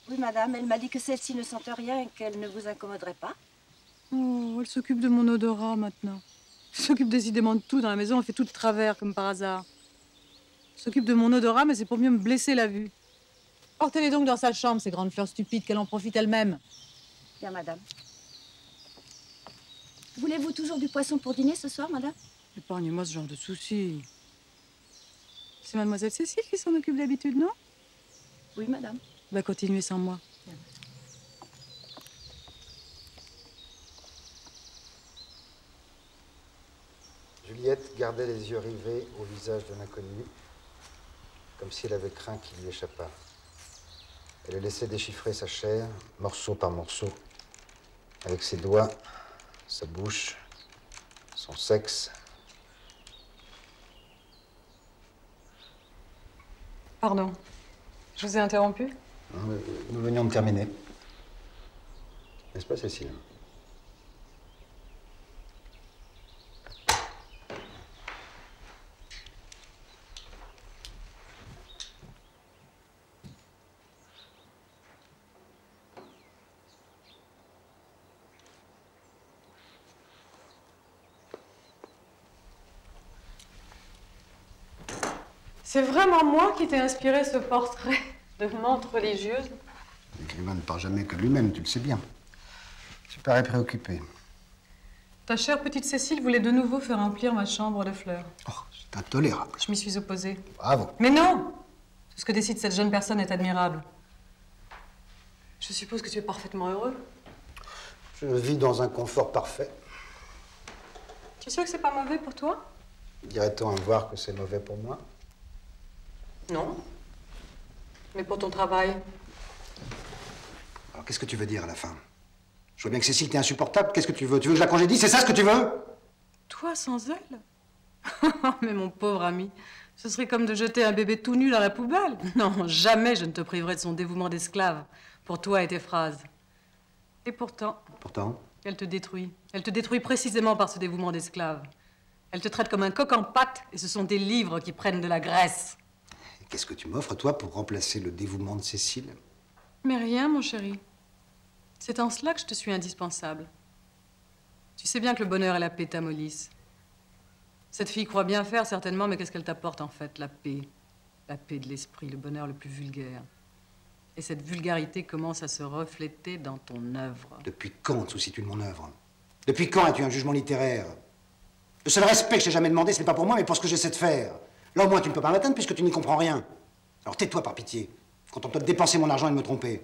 Oui, madame, elle m'a dit que celle-ci ne sentait rien et qu'elle ne vous incommoderait pas. Oh, elle s'occupe de mon odorat maintenant. Elle s'occupe décidément de tout dans la maison, elle fait tout de travers comme par hasard. Elle s'occupe de mon odorat, mais c'est pour mieux me blesser la vue. Portez-les donc dans sa chambre, ces grandes fleurs stupides, qu'elle en profite elle-même. Bien, madame. Voulez-vous toujours du poisson pour dîner ce soir, madame? Épargnez-moi ce genre de soucis. C'est mademoiselle Cécile qui s'en occupe d'habitude, non? Oui, madame. Bah, continuez sans moi. Juliette gardait les yeux rivés au visage de l'inconnu, comme si elle avait craint qu'il lui échappât. Elle le laissait déchiffrer sa chair, morceau par morceau, avec ses doigts, sa bouche, son sexe. Pardon, je vous ai interrompu? Non, nous venions de terminer. N'est-ce pas, Cécile? C'est vraiment moi qui t'ai inspiré ce portrait de menthe religieuse? L'écrivain ne parle jamais que de lui-même, tu le sais bien. Tu parais préoccupé. Ta chère petite Cécile voulait de nouveau faire remplir ma chambre de fleurs. Oh, c'est intolérable. Je m'y suis opposée. Bravo. Mais non! Tout ce que décide cette jeune personne est admirable. Je suppose que tu es parfaitement heureux. Je vis dans un confort parfait. Tu es sûr que c'est pas mauvais pour toi? Dirait-on à voir que c'est mauvais pour moi? Non. Mais pour ton travail? Alors, qu'est-ce que tu veux dire à la fin? Je vois bien que Cécile, t'es insupportable. Qu'est-ce que tu veux? Tu veux que je la congédie? C'est ça ce que tu veux? Toi sans elle? Mais mon pauvre ami, ce serait comme de jeter un bébé tout nu dans la poubelle. Non, jamais je ne te priverai de son dévouement d'esclave pour toi et tes phrases. Et pourtant... Pourtant? Elle te détruit. Elle te détruit précisément par ce dévouement d'esclave. Elle te traite comme un coq en pâte et ce sont tes livres qui prennent de la graisse. Et qu'est-ce que tu m'offres, toi, pour remplacer le dévouement de Cécile? Mais rien, mon chéri. C'est en cela que je te suis indispensable. Tu sais bien que le bonheur et la paix t'amollissent. Cette fille croit bien faire, certainement, mais qu'est-ce qu'elle t'apporte, en fait? La paix. La paix de l'esprit, le bonheur le plus vulgaire. Et cette vulgarité commence à se refléter dans ton œuvre. Depuis quand te soucies-tu de mon œuvre? Depuis quand as-tu un jugement littéraire? Le seul respect que je t'ai jamais demandé, ce n'est pas pour moi, mais pour ce que j'essaie de faire. Là, au moins, tu ne peux pas m'atteindre puisque tu n'y comprends rien. Alors tais-toi, par pitié. Contente-toi de dépenser mon argent et de me tromper.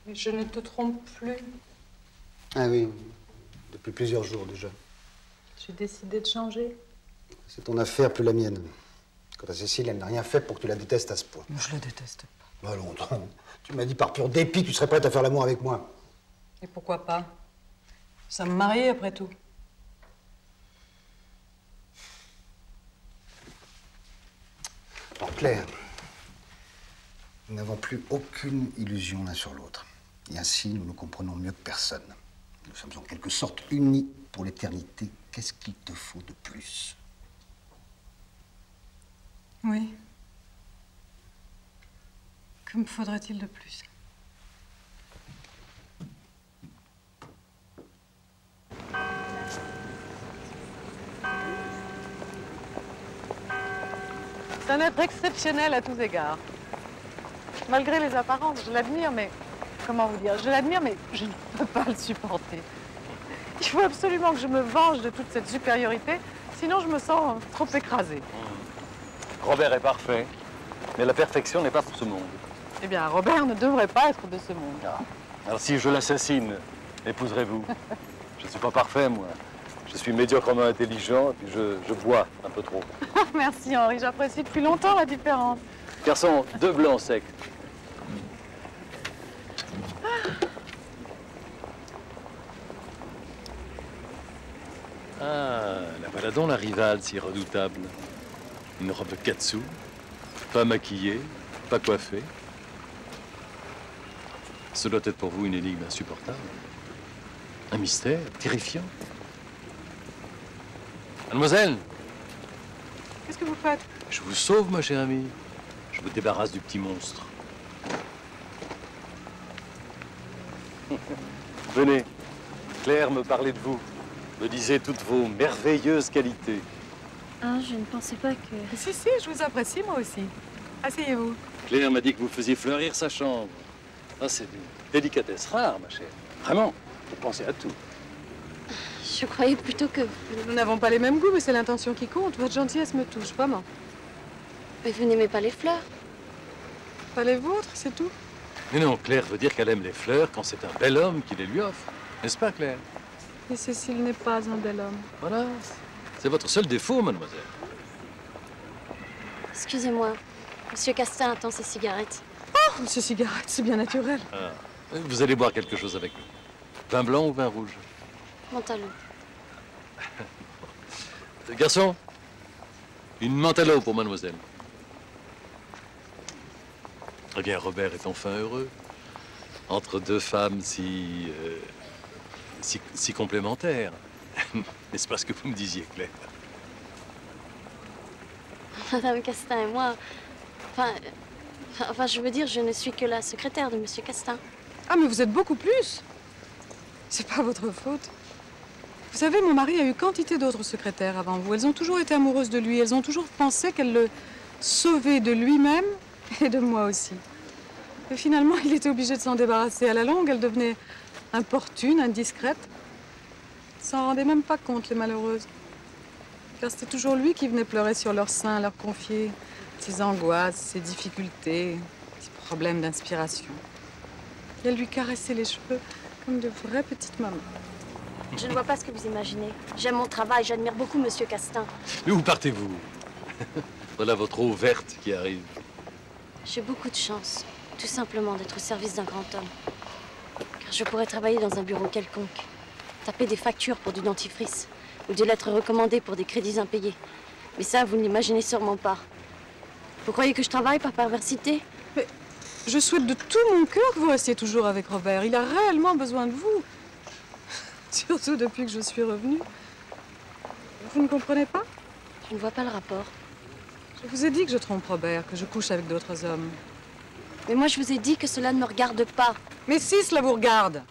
Mais je ne te trompe plus. Ah oui, depuis plusieurs jours déjà. J'ai décidé de changer. C'est ton affaire, plus la mienne. Quant à Cécile, elle n'a rien fait pour que tu la détestes à ce point. Je la déteste pas. Allons, tu m'as dit par pur dépit que tu serais prête à faire l'amour avec moi. Et pourquoi pas? Ça me marier, après tout. Alors, Claire, nous n'avons plus aucune illusion l'un sur l'autre. Et ainsi, nous nous comprenons mieux que personne. Nous sommes en quelque sorte unis pour l'éternité. Qu'est-ce qu'il te faut de plus? Oui. Que me faudrait-il de plus? C'est un être exceptionnel à tous égards. Malgré les apparences, je l'admire, mais... Comment vous dire? Je l'admire, mais je ne peux pas le supporter. Il faut absolument que je me venge de toute cette supériorité, sinon je me sens trop écrasée. Robert est parfait, mais la perfection n'est pas pour ce monde. Eh bien, Robert ne devrait pas être de ce monde. Ah. Alors si je l'assassine, épouserez-vous? Je ne suis pas parfait, moi. Je suis médiocrement intelligent, et puis je bois un peu trop. Merci Henri, j'apprécie depuis longtemps la différence. Garçon, 2 blancs secs. Ah, la voilà donc la rivale si redoutable. Une robe katsu, pas maquillée, pas coiffée. Ce doit être pour vous une énigme insupportable. Un mystère terrifiant. Mademoiselle! Qu'est-ce que vous faites? Je vous sauve, ma chère amie. Je vous débarrasse du petit monstre. Venez. Claire me parlait de vous. Me disait toutes vos merveilleuses qualités. Ah, je ne pensais pas que... Si, si, je vous apprécie moi aussi. Asseyez-vous. Claire m'a dit que vous faisiez fleurir sa chambre. Ah, c'est une délicatesse rare, ma chère. Vraiment, vous pensez à tout. Je Je croyais plutôt que... Nous n'avons pas les mêmes goûts, mais c'est l'intention qui compte. Votre gentillesse me touche, vraiment. Mais vous n'aimez pas les fleurs? Pas les vôtres, c'est tout. Mais non, Claire veut dire qu'elle aime les fleurs quand c'est un bel homme qui les lui offre. N'est-ce pas, Claire? Et Cécile n'est pas un bel homme. Voilà. C'est votre seul défaut, mademoiselle. Excusez-moi. Monsieur Castin attend ses cigarettes. Oh, monsieur Cigarette, c'est bien naturel. Ah. Vous allez boire quelque chose avec nous. Vin blanc ou vin rouge? Mentalo. Garçon, une mentalo pour mademoiselle. Eh bien, Robert est enfin heureux. Entre deux femmes si complémentaires. N'est-ce pas ce que vous me disiez, Claire? Madame Castin et moi... Enfin, je veux dire, je ne suis que la secrétaire de Monsieur Castin. Ah, mais vous êtes beaucoup plus. C'est pas votre faute. Vous savez, mon mari a eu quantité d'autres secrétaires avant vous. Elles ont toujours été amoureuses de lui. Elles ont toujours pensé qu'elles le sauvaient de lui-même et de moi aussi. Et finalement, il était obligé de s'en débarrasser. À la longue, elle devenait importune, indiscrète. Ils s'en rendaient même pas compte, les malheureuses. Car c'était toujours lui qui venait pleurer sur leur sein, leur confier ses angoisses, ses difficultés, ses problèmes d'inspiration. Et elle lui caressait les cheveux comme de vraies petites mamans. Je ne vois pas ce que vous imaginez. J'aime mon travail, j'admire beaucoup Monsieur Castin. Mais où partez-vous? Voilà votre eau verte qui arrive. J'ai beaucoup de chance, tout simplement, d'être au service d'un grand homme. Car je pourrais travailler dans un bureau quelconque, taper des factures pour du dentifrice, ou des lettres recommandées pour des crédits impayés. Mais ça, vous ne l'imaginez sûrement pas. Vous croyez que je travaille par perversité? Mais je souhaite de tout mon cœur que vous restiez toujours avec Robert. Il a réellement besoin de vous. Surtout depuis que je suis revenue. Vous ne comprenez pas? Je ne vois pas le rapport. Je vous ai dit que je trompe Robert, que je couche avec d'autres hommes. Mais moi, je vous ai dit que cela ne me regarde pas. Mais si, cela vous regarde.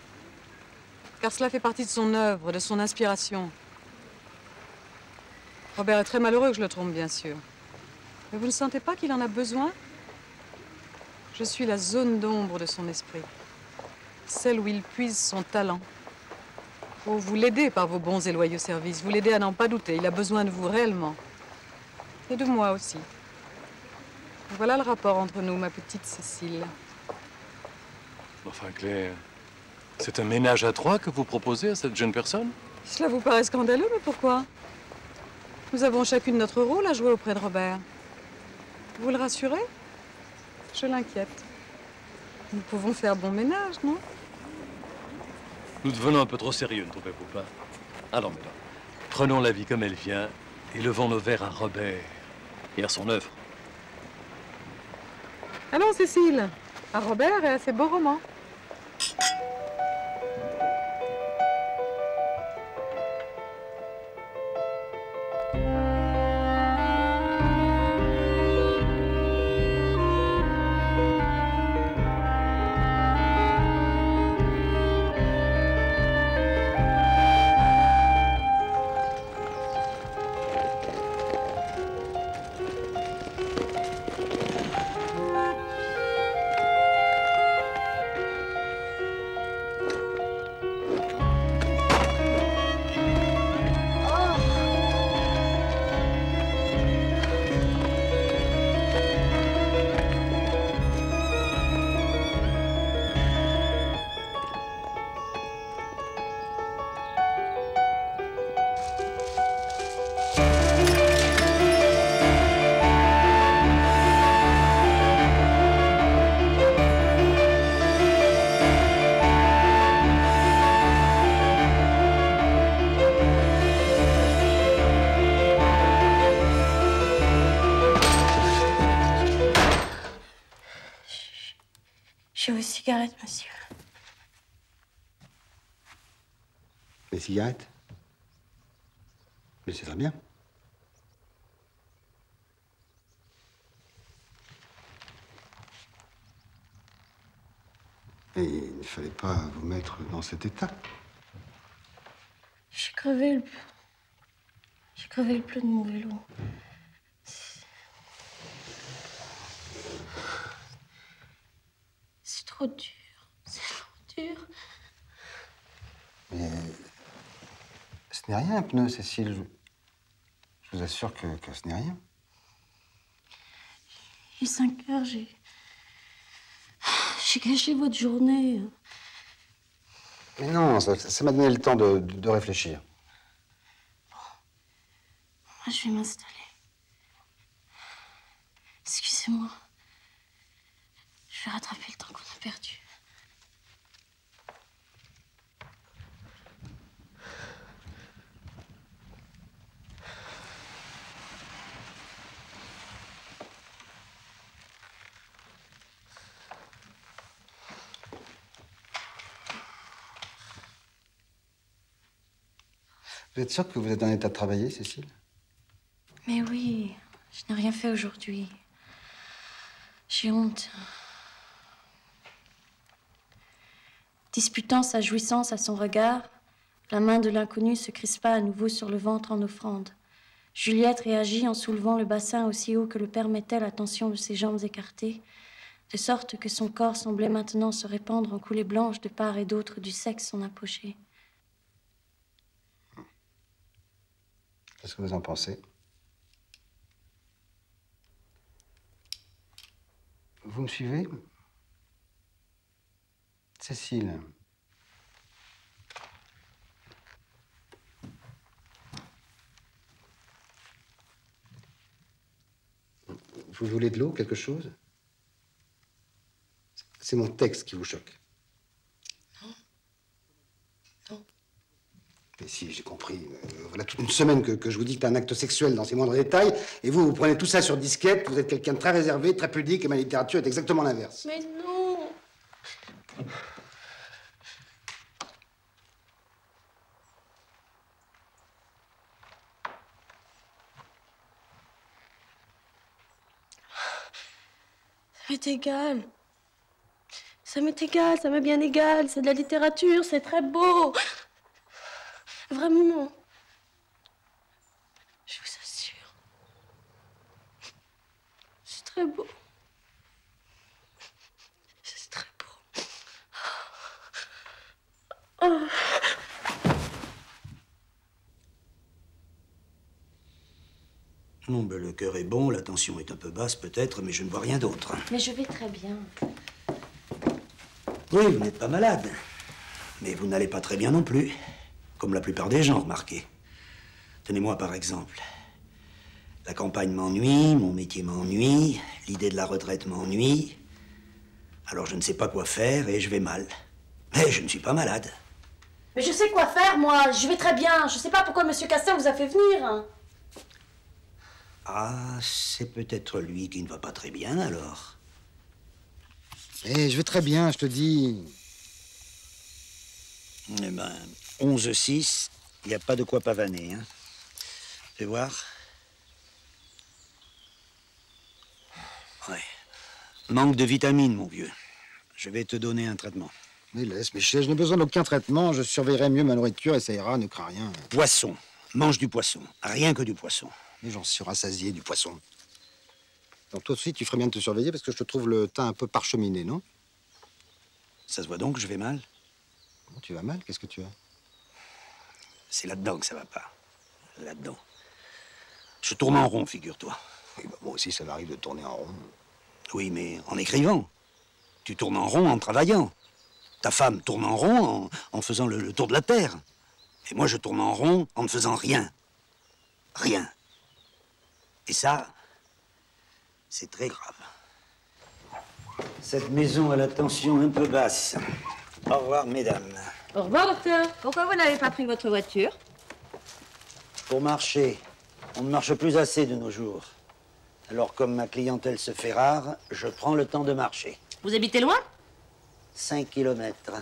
Car cela fait partie de son œuvre, de son inspiration. Robert est très malheureux que je le trompe, bien sûr. Mais vous ne sentez pas qu'il en a besoin? Je suis la zone d'ombre de son esprit. Celle où il puise son talent. Oh, vous l'aidez par vos bons et loyaux services. Vous l'aidez à n'en pas douter. Il a besoin de vous réellement. Et de moi aussi. Voilà le rapport entre nous, ma petite Cécile. Enfin, Claire, c'est un ménage à trois que vous proposez à cette jeune personne? Cela vous paraît scandaleux, mais pourquoi? Nous avons chacune notre rôle à jouer auprès de Robert. Vous le rassurez? Je l'inquiète. Nous pouvons faire bon ménage, non? Nous devenons un peu trop sérieux, ne trouvez-vous pas? Alors, mesdames, prenons la vie comme elle vient et levons nos verres à Robert et à son œuvre. Allons, Cécile, à Robert et à ses beaux romans. J'ai vos cigarettes, monsieur. Les cigarettes? Mais c'est très bien. Et il ne fallait pas vous mettre dans cet état. J'ai crevé le pneu de mon vélo. C'est trop dur. C'est trop dur. Mais ce Ce n'est rien, un pneu, Cécile. Je vous assure que ce n'est rien. Il est 5 heures, j'ai gâché votre journée. Mais non, ça m'a donné le temps de réfléchir. Moi, je vais m'installer. Excusez-moi. Je vais rattraper le temps qu'on a perdu. Vous êtes sûre que vous êtes en état de travailler, Cécile? Mais oui, je n'ai rien fait aujourd'hui. J'ai honte. Disputant sa jouissance à son regard, la main de l'inconnu se crispa à nouveau sur le ventre en offrande. Juliette réagit en soulevant le bassin aussi haut que le permettait la tension de ses jambes écartées, de sorte que son corps semblait maintenant se répandre en coulées blanches de part et d'autre du sexe son apogée. Qu'est-ce que vous en pensez? Vous me suivez? Cécile. Vous voulez de l'eau, quelque chose? C'est mon texte qui vous choque. Mais si, j'ai compris. Voilà toute une semaine que je vous dicte un acte sexuel dans ses moindres détails, et vous prenez tout ça sur disquette, vous êtes quelqu'un de très réservé, très pudique, et ma littérature est exactement l'inverse. Mais non! Ça m'est égal. Ça m'est égal, ça m'est bien égal. C'est de la littérature, c'est très beau. Vraiment. Je vous assure. C'est très beau. C'est très beau. Oh. Non, ben le cœur est bon, la tension est un peu basse peut-être, mais je ne vois rien d'autre. Mais je vais très bien. Oui, vous n'êtes pas malade. Mais vous n'allez pas très bien non plus. Comme la plupart des gens, remarquez. Tenez-moi par exemple. La campagne m'ennuie, mon métier m'ennuie, l'idée de la retraite m'ennuie. Alors je ne sais pas quoi faire et je vais mal. Mais je ne suis pas malade. Mais je sais quoi faire, moi. Je vais très bien. Je sais pas pourquoi Monsieur Castin vous a fait venir. Ah, c'est peut-être lui qui ne va pas très bien alors. Eh, je vais très bien, je te dis. Eh ben, 11-6, il n'y a pas de quoi pavaner, hein. Fais voir. Ouais. Manque de vitamines, mon vieux. Je vais te donner un traitement. Mais laisse, Michel, je n'ai besoin d'aucun traitement. Je surveillerai mieux ma nourriture et ça ira, ne crains rien. Poisson. Mange du poisson. Rien que du poisson. Mais j'en suis rassasié du poisson. Donc toi aussi, tu ferais bien de te surveiller parce que je te trouve le teint un peu parcheminé, non? Ça se voit donc que je vais mal? Comment tu vas mal? Qu'est-ce que tu as? C'est là-dedans que ça va pas. Là-dedans. Je tourne en rond, figure-toi. Oui, bah, moi aussi, ça m'arrive de tourner en rond. Oui, mais en écrivant. Tu tournes en rond en travaillant. Ta femme tourne en rond en faisant le tour de la Terre. Et moi, je tourne en rond en ne faisant rien. Rien. Et ça, c'est très grave. Cette maison a la tension un peu basse. Au revoir, mesdames. Au revoir, docteur. Pourquoi vous n'avez pas pris votre voiture? Pour marcher, on ne marche plus assez de nos jours. Alors, comme ma clientèle se fait rare, je prends le temps de marcher. Vous habitez loin? 5 kilomètres.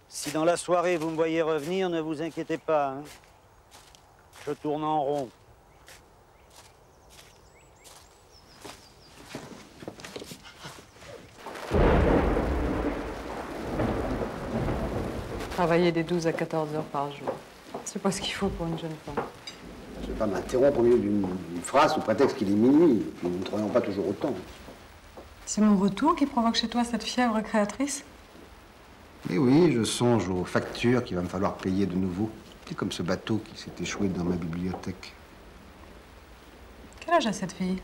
Si dans la soirée vous me voyez revenir, ne vous inquiétez pas, hein. Je tourne en rond. Travailler des 12 à 14 heures par jour. C'est pas ce qu'il faut pour une jeune femme. Je ne vais pas m'interrompre au milieu d'une phrase sous prétexte qu'il est minuit. Nous ne travaillons pas toujours autant. C'est mon retour qui provoque chez toi cette fièvre créatrice? Et oui, je songe aux factures qu'il va me falloir payer de nouveau. C'est comme ce bateau qui s'est échoué dans ma bibliothèque. Quel âge a cette fille?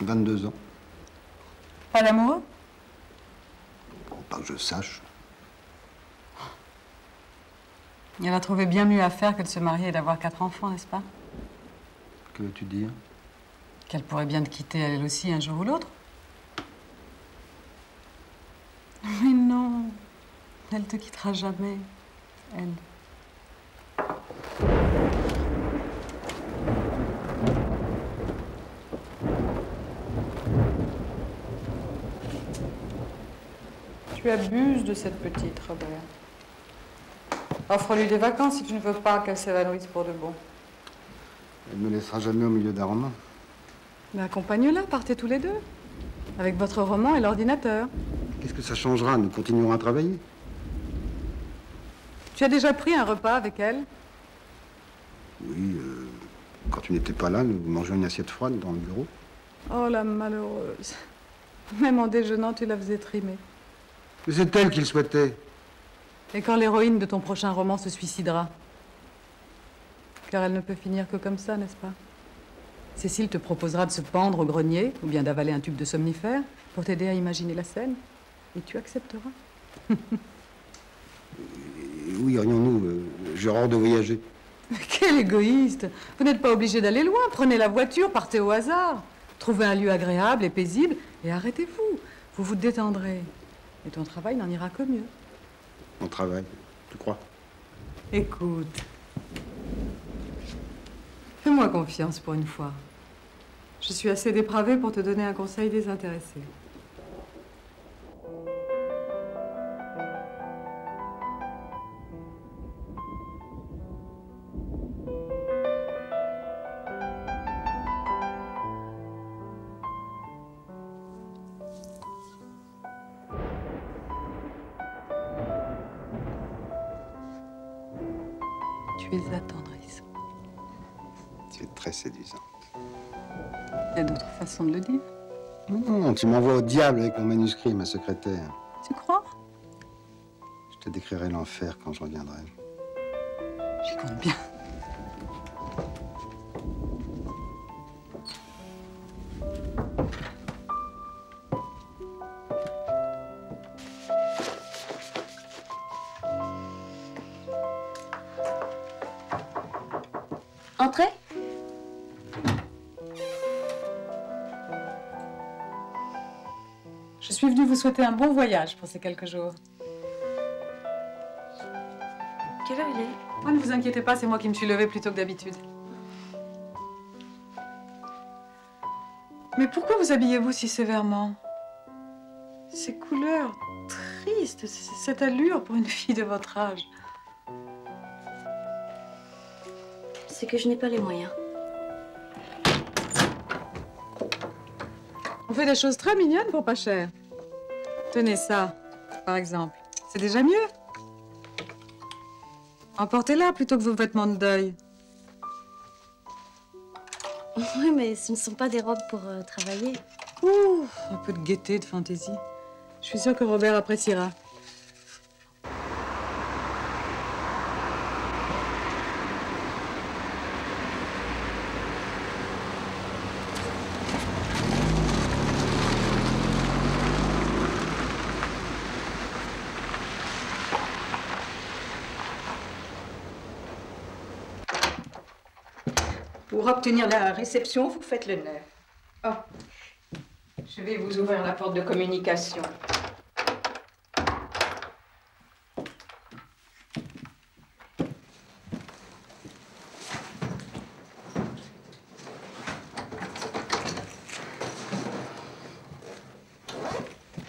22 ans. Pas d'amoureux? Bon, pas que je sache. Elle a trouvé bien mieux à faire que de se marier et d'avoir 4 enfants, n'est-ce pas? Que veux-tu dire? Qu'elle pourrait bien te quitter, elle aussi, un jour ou l'autre. Mais non, elle te quittera jamais, elle. Tu abuses de cette petite, Robert. Offre-lui des vacances si tu ne veux pas qu'elle s'évanouisse pour de bon. Elle ne me laissera jamais au milieu d'un roman. Mais accompagne-la, partez tous les deux. Avec votre roman et l'ordinateur. Qu'est-ce que ça changera? Nous continuerons à travailler. Tu as déjà pris un repas avec elle? Oui, quand tu n'étais pas là, nous mangeons une assiette froide dans le bureau. Oh, la malheureuse. Même en déjeunant, tu la faisais trimer. Mais c'est elle qui le souhaitait. Et quand l'héroïne de ton prochain roman se suicidera? Car elle ne peut finir que comme ça, n'est-ce pas? Cécile te proposera de se pendre au grenier ou bien d'avaler un tube de somnifère pour t'aider à imaginer la scène. Et tu accepteras. Où irions-nous? J'ai horreur de voyager. Quel égoïste! Vous n'êtes pas obligé d'aller loin. Prenez la voiture, partez au hasard. Trouvez un lieu agréable et paisible et arrêtez-vous. Vous vous détendrez. Et ton travail n'en ira que mieux. Mon travail, tu crois? Écoute. Fais-moi confiance pour une fois. Je suis assez dépravée pour te donner un conseil désintéressé. Tu es attendrissant. Tu es très séduisante. Il y a d'autres façons de le dire. Non, tu m'envoies au diable avec mon manuscrit, ma secrétaire. Tu crois? Je te décrirai l'enfer quand je reviendrai. J'y compte bien. Entrez. Je suis venue vous souhaiter un bon voyage pour ces quelques jours. Quelle heure il est? Oh, ne vous inquiétez pas, c'est moi qui me suis levée plus tôt que d'habitude. Mais pourquoi vous habillez-vous si sévèrement? Ces couleurs tristes, cette allure pour une fille de votre âge. C'est que je n'ai pas les moyens. On fait des choses très mignonnes pour pas cher. Tenez ça, par exemple. C'est déjà mieux. Emportez-la plutôt que vos vêtements de deuil. Oui, mais ce ne sont pas des robes pour travailler. Ouh, un peu de gaieté, de fantaisie. Je suis sûre que Robert appréciera. Pour obtenir la réception, vous faites le 9. Oh, je vais vous ouvrir la porte de communication.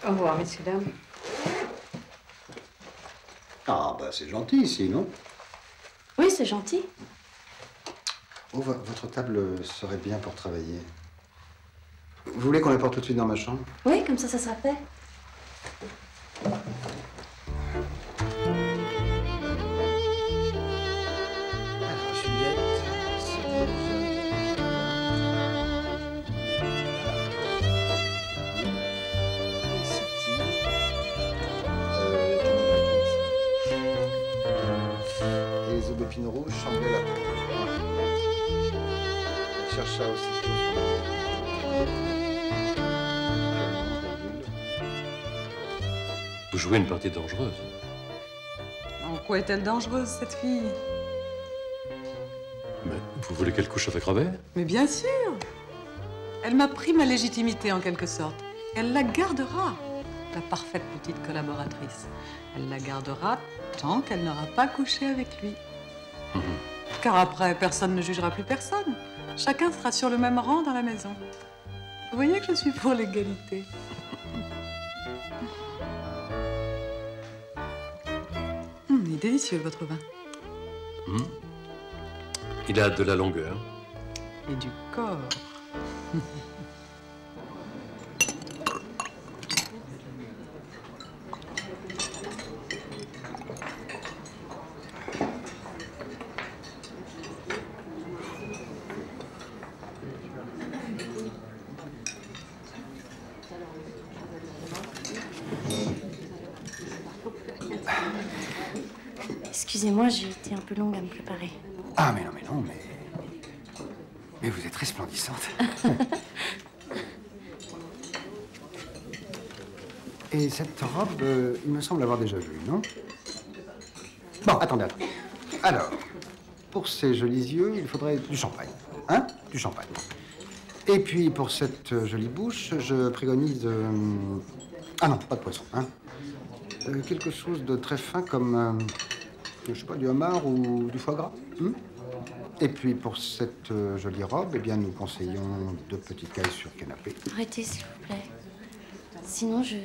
Au revoir, messieurs, dames. Ah, bah c'est gentil ici, non? Oui, c'est gentil. Oh, votre table serait bien pour travailler. Vous voulez qu'on l'apporte tout de suite dans ma chambre? Oui, comme ça sera fait. Alors, Juliette, c'est chercha aussitôt Vous jouez une partie dangereuse. En quoi est-elle dangereuse, cette fille? Mais vous voulez qu'elle couche avec Robert? Mais bien sûr. Elle m'a pris ma légitimité, en quelque sorte. Elle la gardera, la parfaite petite collaboratrice. Elle la gardera tant qu'elle n'aura pas couché avec lui. Car après, personne ne jugera plus personne. Chacun sera sur le même rang dans la maison. Vous voyez que je suis pour l'égalité. Il est délicieux, votre vin. Il a de la longueur. Et du corps. Excusez-moi, j'ai été un peu longue à me préparer. Ah, mais non, mais vous êtes resplendissante. Et cette robe, il me semble l'avoir déjà vue, non? Bon, attendez. Alors, pour ces jolis yeux, il faudrait du champagne. Hein? Du champagne. Et puis, pour cette jolie bouche, je préconise... Ah non, pas de poisson, hein? Quelque chose de très fin comme... je sais pas, du homard ou du foie gras. Et puis pour cette jolie robe, eh bien, nous conseillons 2 petites cailles sur canapé. Arrêtez, s'il vous plaît. Sinon, je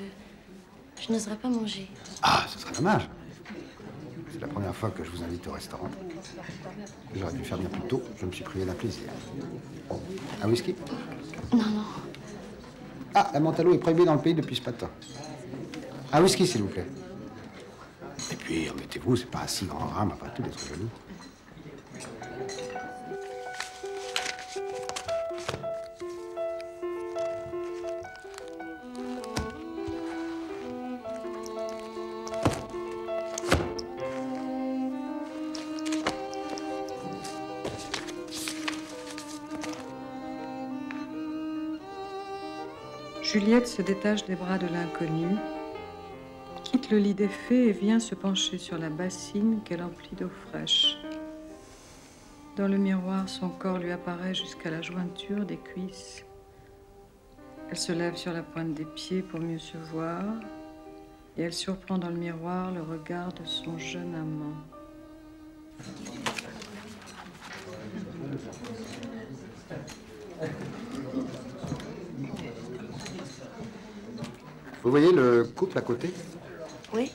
n'oserais pas manger. Ah, ce serait dommage. C'est la première fois que je vous invite au restaurant. J'aurais dû le faire bien plus tôt. Je me suis privé d'un plaisir. Un whisky? Non. Ah, la menthe à l'eau est prohibée dans le pays depuis ce matin. Un whisky, s'il vous plaît. Et puis, remettez-vous, c'est pas un si grand drame, après tout, d'être joli. Juliette se détache des bras de l'inconnu, quitte le lit des fées et vient se pencher sur la bassine qu'elle emplit d'eau fraîche. Dans le miroir, son corps lui apparaît jusqu'à la jointure des cuisses. Elle se lève sur la pointe des pieds pour mieux se voir, et elle surprend dans le miroir le regard de son jeune amant. Vous voyez le couple à côté? Oui.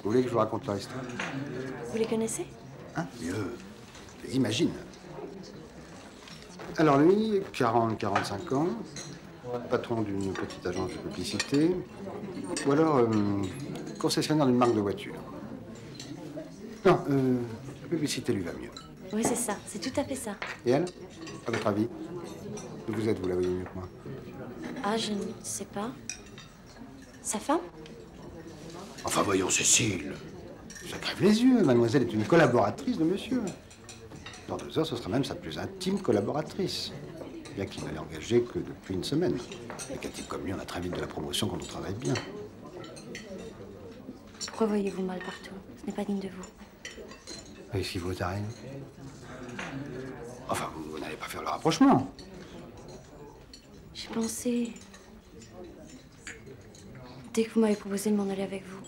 Vous voulez que je vous raconte leur histoire? Vous les connaissez? Hein? Mieux. Imagine. Alors lui, 40-45 ans, patron d'une petite agence de publicité, ou alors concessionnaire d'une marque de voiture. Non, la publicité lui va mieux. Oui, c'est ça. C'est tout à fait ça. Et elle? À votre avis? Où vous êtes, vous la voyez mieux que moi. Ah, je ne sais pas. Sa femme? Enfin, voyons, Cécile. Ça crève les yeux. Mademoiselle est une collaboratrice de monsieur. Dans 2 heures, ce sera même sa plus intime collaboratrice. Bien qu'il ne l'ait engagée que depuis une semaine. Mais qu'un type comme lui, on a très vite de la promotion quand on travaille bien. Pourquoi voyez-vous mal partout? Ce n'est pas digne de vous. Et si vous êtes rien? Enfin, vous n'allez pas faire le rapprochement. J'ai pensé... Dès que vous m'avez proposé de m'en aller avec vous.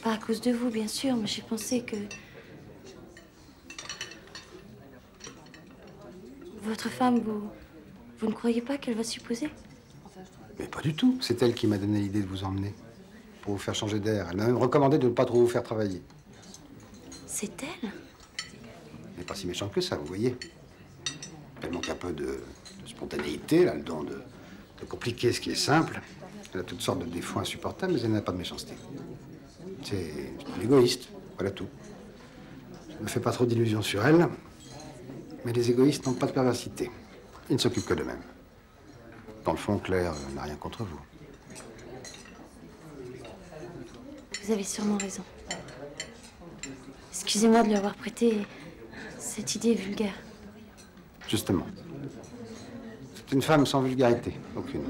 Pas à cause de vous, bien sûr, mais j'ai pensé que... Votre femme, vous ne croyez pas qu'elle va supposer? Mais pas du tout. C'est elle qui m'a donné l'idée de vous emmener. Pour vous faire changer d'air. Elle m'a même recommandé de ne pas trop vous faire travailler. C'est elle? Elle n'est pas si méchante que ça, vous voyez. Elle manque un peu de spontanéité, elle a le don de compliquer ce qui est simple. Elle a toutes sortes de défauts insupportables, mais elle n'a pas de méchanceté. C'est une égoïste, voilà tout. Je ne me fais pas trop d'illusions sur elle, mais les égoïstes n'ont pas de perversité. Ils ne s'occupent que d'eux-mêmes. Dans le fond, Claire n'a rien contre vous. Vous avez sûrement raison. Excusez-moi de lui avoir prêté cette idée vulgaire. Justement, C'est une femme sans vulgarité, aucune.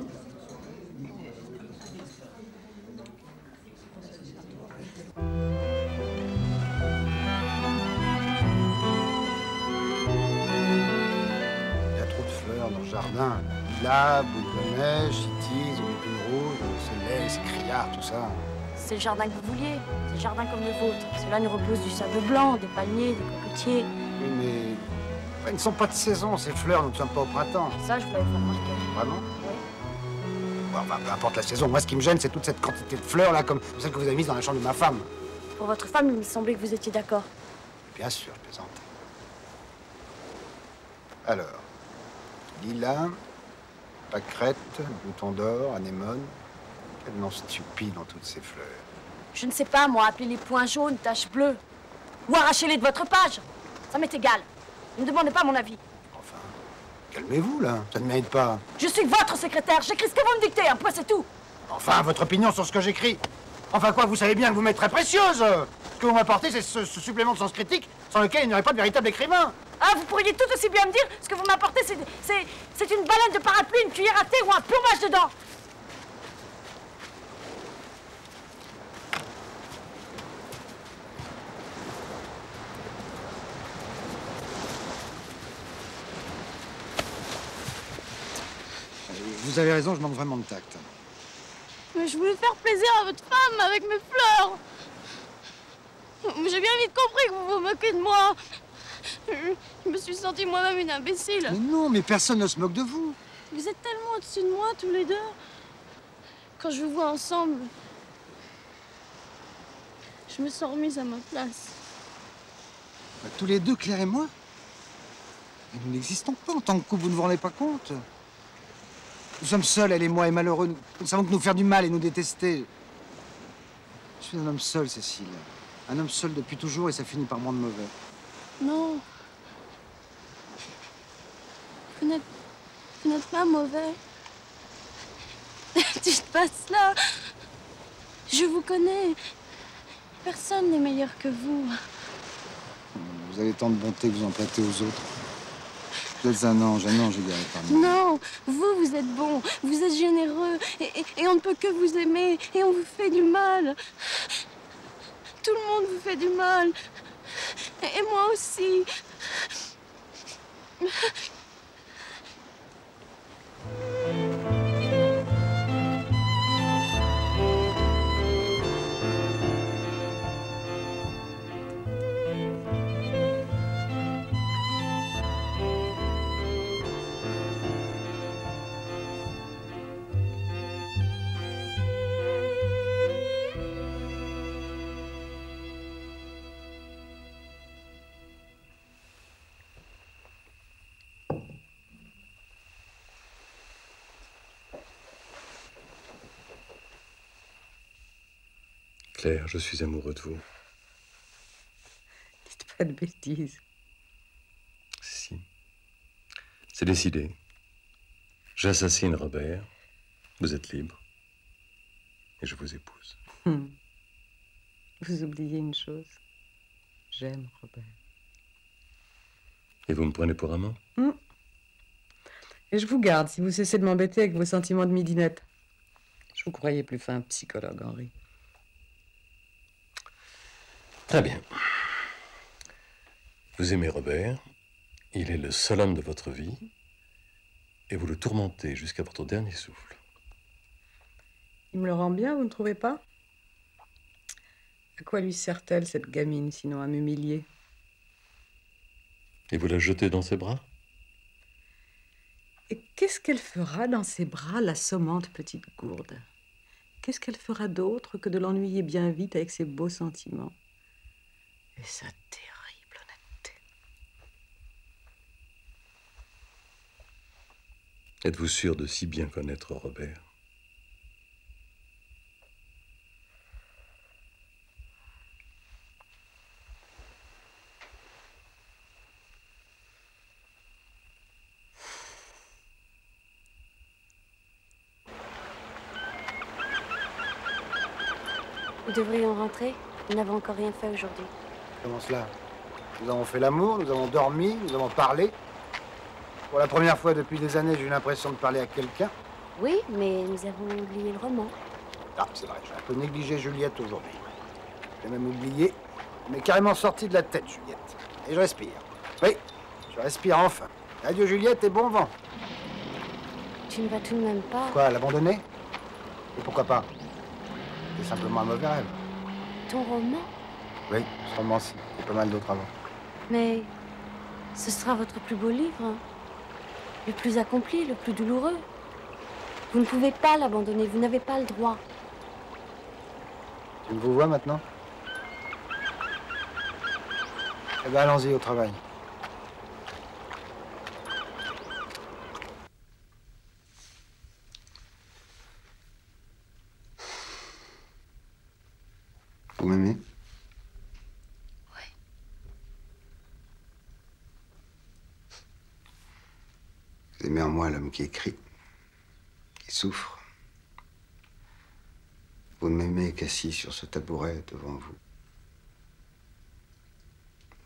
Il y a trop de fleurs dans le jardin. Lilas, boule de neige, cytise, aubépine rouge, céleste, criard, tout ça. C'est le jardin que vous vouliez. C'est le jardin comme le vôtre. Cela nous repose du sable blanc, des palmiers, des cocotiers. Oui, mais elles ne sont pas de saison, ces fleurs. Nous ne sommes pas au printemps. Ça, je vous l'avais fait remarquer. Vraiment? Oui. Bon, enfin, peu importe la saison. Moi, ce qui me gêne, c'est toute cette quantité de fleurs, là, comme celle que vous avez mise dans la chambre de ma femme. Pour votre femme, il me semblait que vous étiez d'accord. Bien sûr, je plaisante. Alors, lilas, pâquerette, bouton d'or, anémone. Quel nom stupide dans toutes ces fleurs. Je ne sais pas, moi, appelez les points jaunes, taches bleues. Ou arrachez-les de votre page. Ça m'est égal. Ne me demandez pas mon avis. Enfin, calmez-vous, là. Ça ne mérite pas. Je suis votre secrétaire. J'écris ce que vous me dictez, un point, c'est tout. Enfin, votre opinion sur ce que j'écris. Enfin quoi, vous savez bien que vous m'êtes très précieuse. Ce que vous m'apportez, c'est ce supplément de sens critique sans lequel il n'y aurait pas de véritable écrivain. Ah, vous pourriez tout aussi bien me dire ce que vous m'apportez, c'est une baleine de parapluie, une cuillère à thé ou un plombage dedans. Vous avez raison, je manque vraiment de tact. Mais je voulais faire plaisir à votre femme avec mes fleurs. Mais j'ai bien vite compris que vous vous moquez de moi. Je me suis sentie moi-même une imbécile. Mais non, mais personne ne se moque de vous. Vous êtes tellement au-dessus de moi, tous les deux. Quand je vous vois ensemble, je me sens remise à ma place. Bah, tous les deux, Claire et moi. Mais nous n'existons pas en tant que couple, vous ne vous rendez pas compte. Nous sommes seuls, elle et moi, et malheureux. Nous savons que nous faire du mal et nous détester. Je suis un homme seul, Cécile. Un homme seul depuis toujours et ça finit par me rendre mauvais. Non. Vous n'êtes pas mauvais. Dites pas cela. Je vous connais. Personne n'est meilleur que vous. Vous avez tant de bonté que vous en prêtez aux autres. Vous êtes un ange égaré parmi nous. Non, vous êtes bon, vous êtes généreux, et on ne peut que vous aimer, et on vous fait du mal. Tout le monde vous fait du mal. Et moi aussi. Claire, je suis amoureux de vous. Dites pas de bêtises. Si. C'est décidé. J'assassine Robert. Vous êtes libre. Et je vous épouse. Vous oubliez une chose. J'aime Robert. Et vous me prenez pour amant? Et je vous garde si vous cessez de m'embêter avec vos sentiments de midinette. Je vous croyais plus fin psychologue, Henri. Très bien. Vous aimez Robert, il est le seul homme de votre vie, et vous le tourmentez jusqu'à votre dernier souffle. Il me le rend bien, vous ne trouvez pas? À quoi lui sert-elle, cette gamine, sinon à m'humilier? Et vous la jetez dans ses bras? Et qu'est-ce qu'elle fera dans ses bras, l'assommante petite gourde? Qu'est-ce qu'elle fera d'autre que de l'ennuyer bien vite avec ses beaux sentiments? Et sa terrible honnêteté. Êtes-vous sûr de si bien connaître Robert? Nous devrions rentrer. Nous n'avons encore rien fait aujourd'hui. Comment cela? Nous avons fait l'amour, nous avons dormi, nous avons parlé. Pour la première fois depuis des années, j'ai eu l'impression de parler à quelqu'un. Oui, mais nous avons oublié le roman. Ah, c'est vrai, j'ai un peu négligé Juliette aujourd'hui. J'ai même oublié, mais carrément sorti de la tête, Juliette. Et je respire. Oui, je respire enfin. Adieu Juliette et bon vent. Tu ne vas tout de même pas... Quoi, l'abandonner? Et pourquoi pas? C'est simplement un mauvais rêve. Ton roman? Oui, ce roman-ci. Il y a pas mal d'autres avant. Mais ce sera votre plus beau livre. Hein. Le plus accompli, le plus douloureux. Vous ne pouvez pas l'abandonner, vous n'avez pas le droit. Tu me vous vois maintenant? Eh bien, allons-y au travail. Vous m'aimez? Oui. Vous aimez en moi l'homme qui écrit, qui souffre. Vous ne m'aimez qu'assis sur ce tabouret devant vous.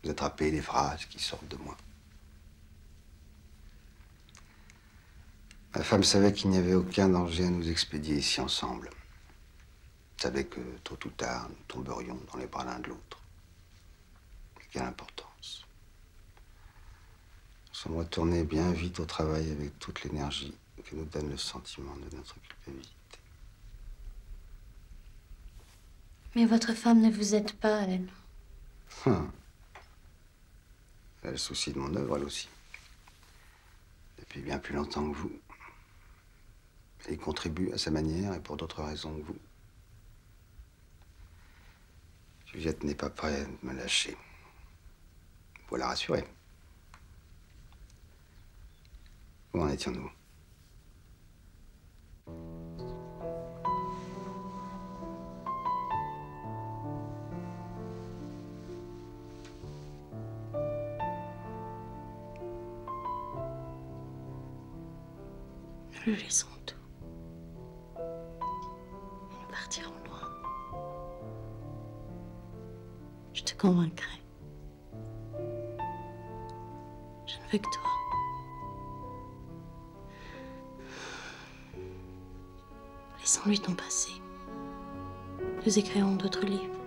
Vous attrapez les phrases qui sortent de moi. Ma femme savait qu'il n'y avait aucun danger à nous expédier ici ensemble. Savait que, tôt ou tard, nous tomberions dans les bras l'un de l'autre. Mais quelle importance. Nous sommes retournés bien vite au travail avec toute l'énergie que nous donne le sentiment de notre culpabilité. Mais votre femme ne vous aide pas, elle. Elle a le souci de mon œuvre, elle aussi. Depuis bien plus longtemps que vous. Elle y contribue à sa manière et pour d'autres raisons que vous. Juliette n'est pas prête de me lâcher. Faut la rassurer. Où en étions-nous? Nous laissons tout. Nous partirons loin. Je te convaincrai. Je ne veux que toi. Laissons-lui ton passé. Nous écrirons d'autres livres.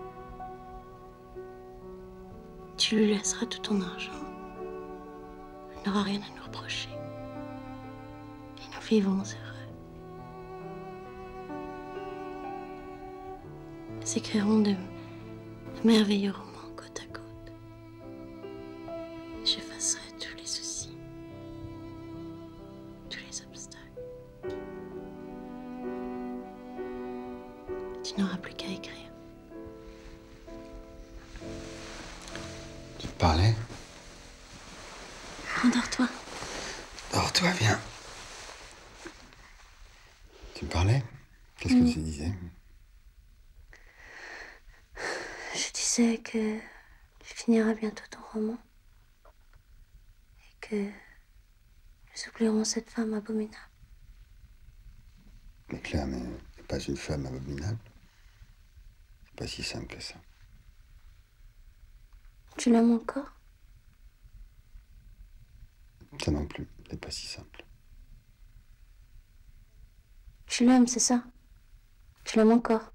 Tu lui laisseras tout ton argent. Elle n'aura rien à nous reprocher. Et nous vivrons heureux. Nous écrirons de merveilleux romans côte à côte. J'effacerai tous les soucis, tous les obstacles. Tu n'auras plus qu'à écrire. Tu te parlais? Endors-toi. Dors-toi, viens. Tu me parlais? Qu'est-ce que tu disais? Je disais que tu finiras bientôt ton roman. Et que nous oublierons cette femme abominable. Mais Claire n'est pas une femme abominable. C'est pas si simple que ça. Tu l'aimes encore? Ça non plus, c'est pas si simple. Tu l'aimes, c'est ça? Tu l'aimes encore?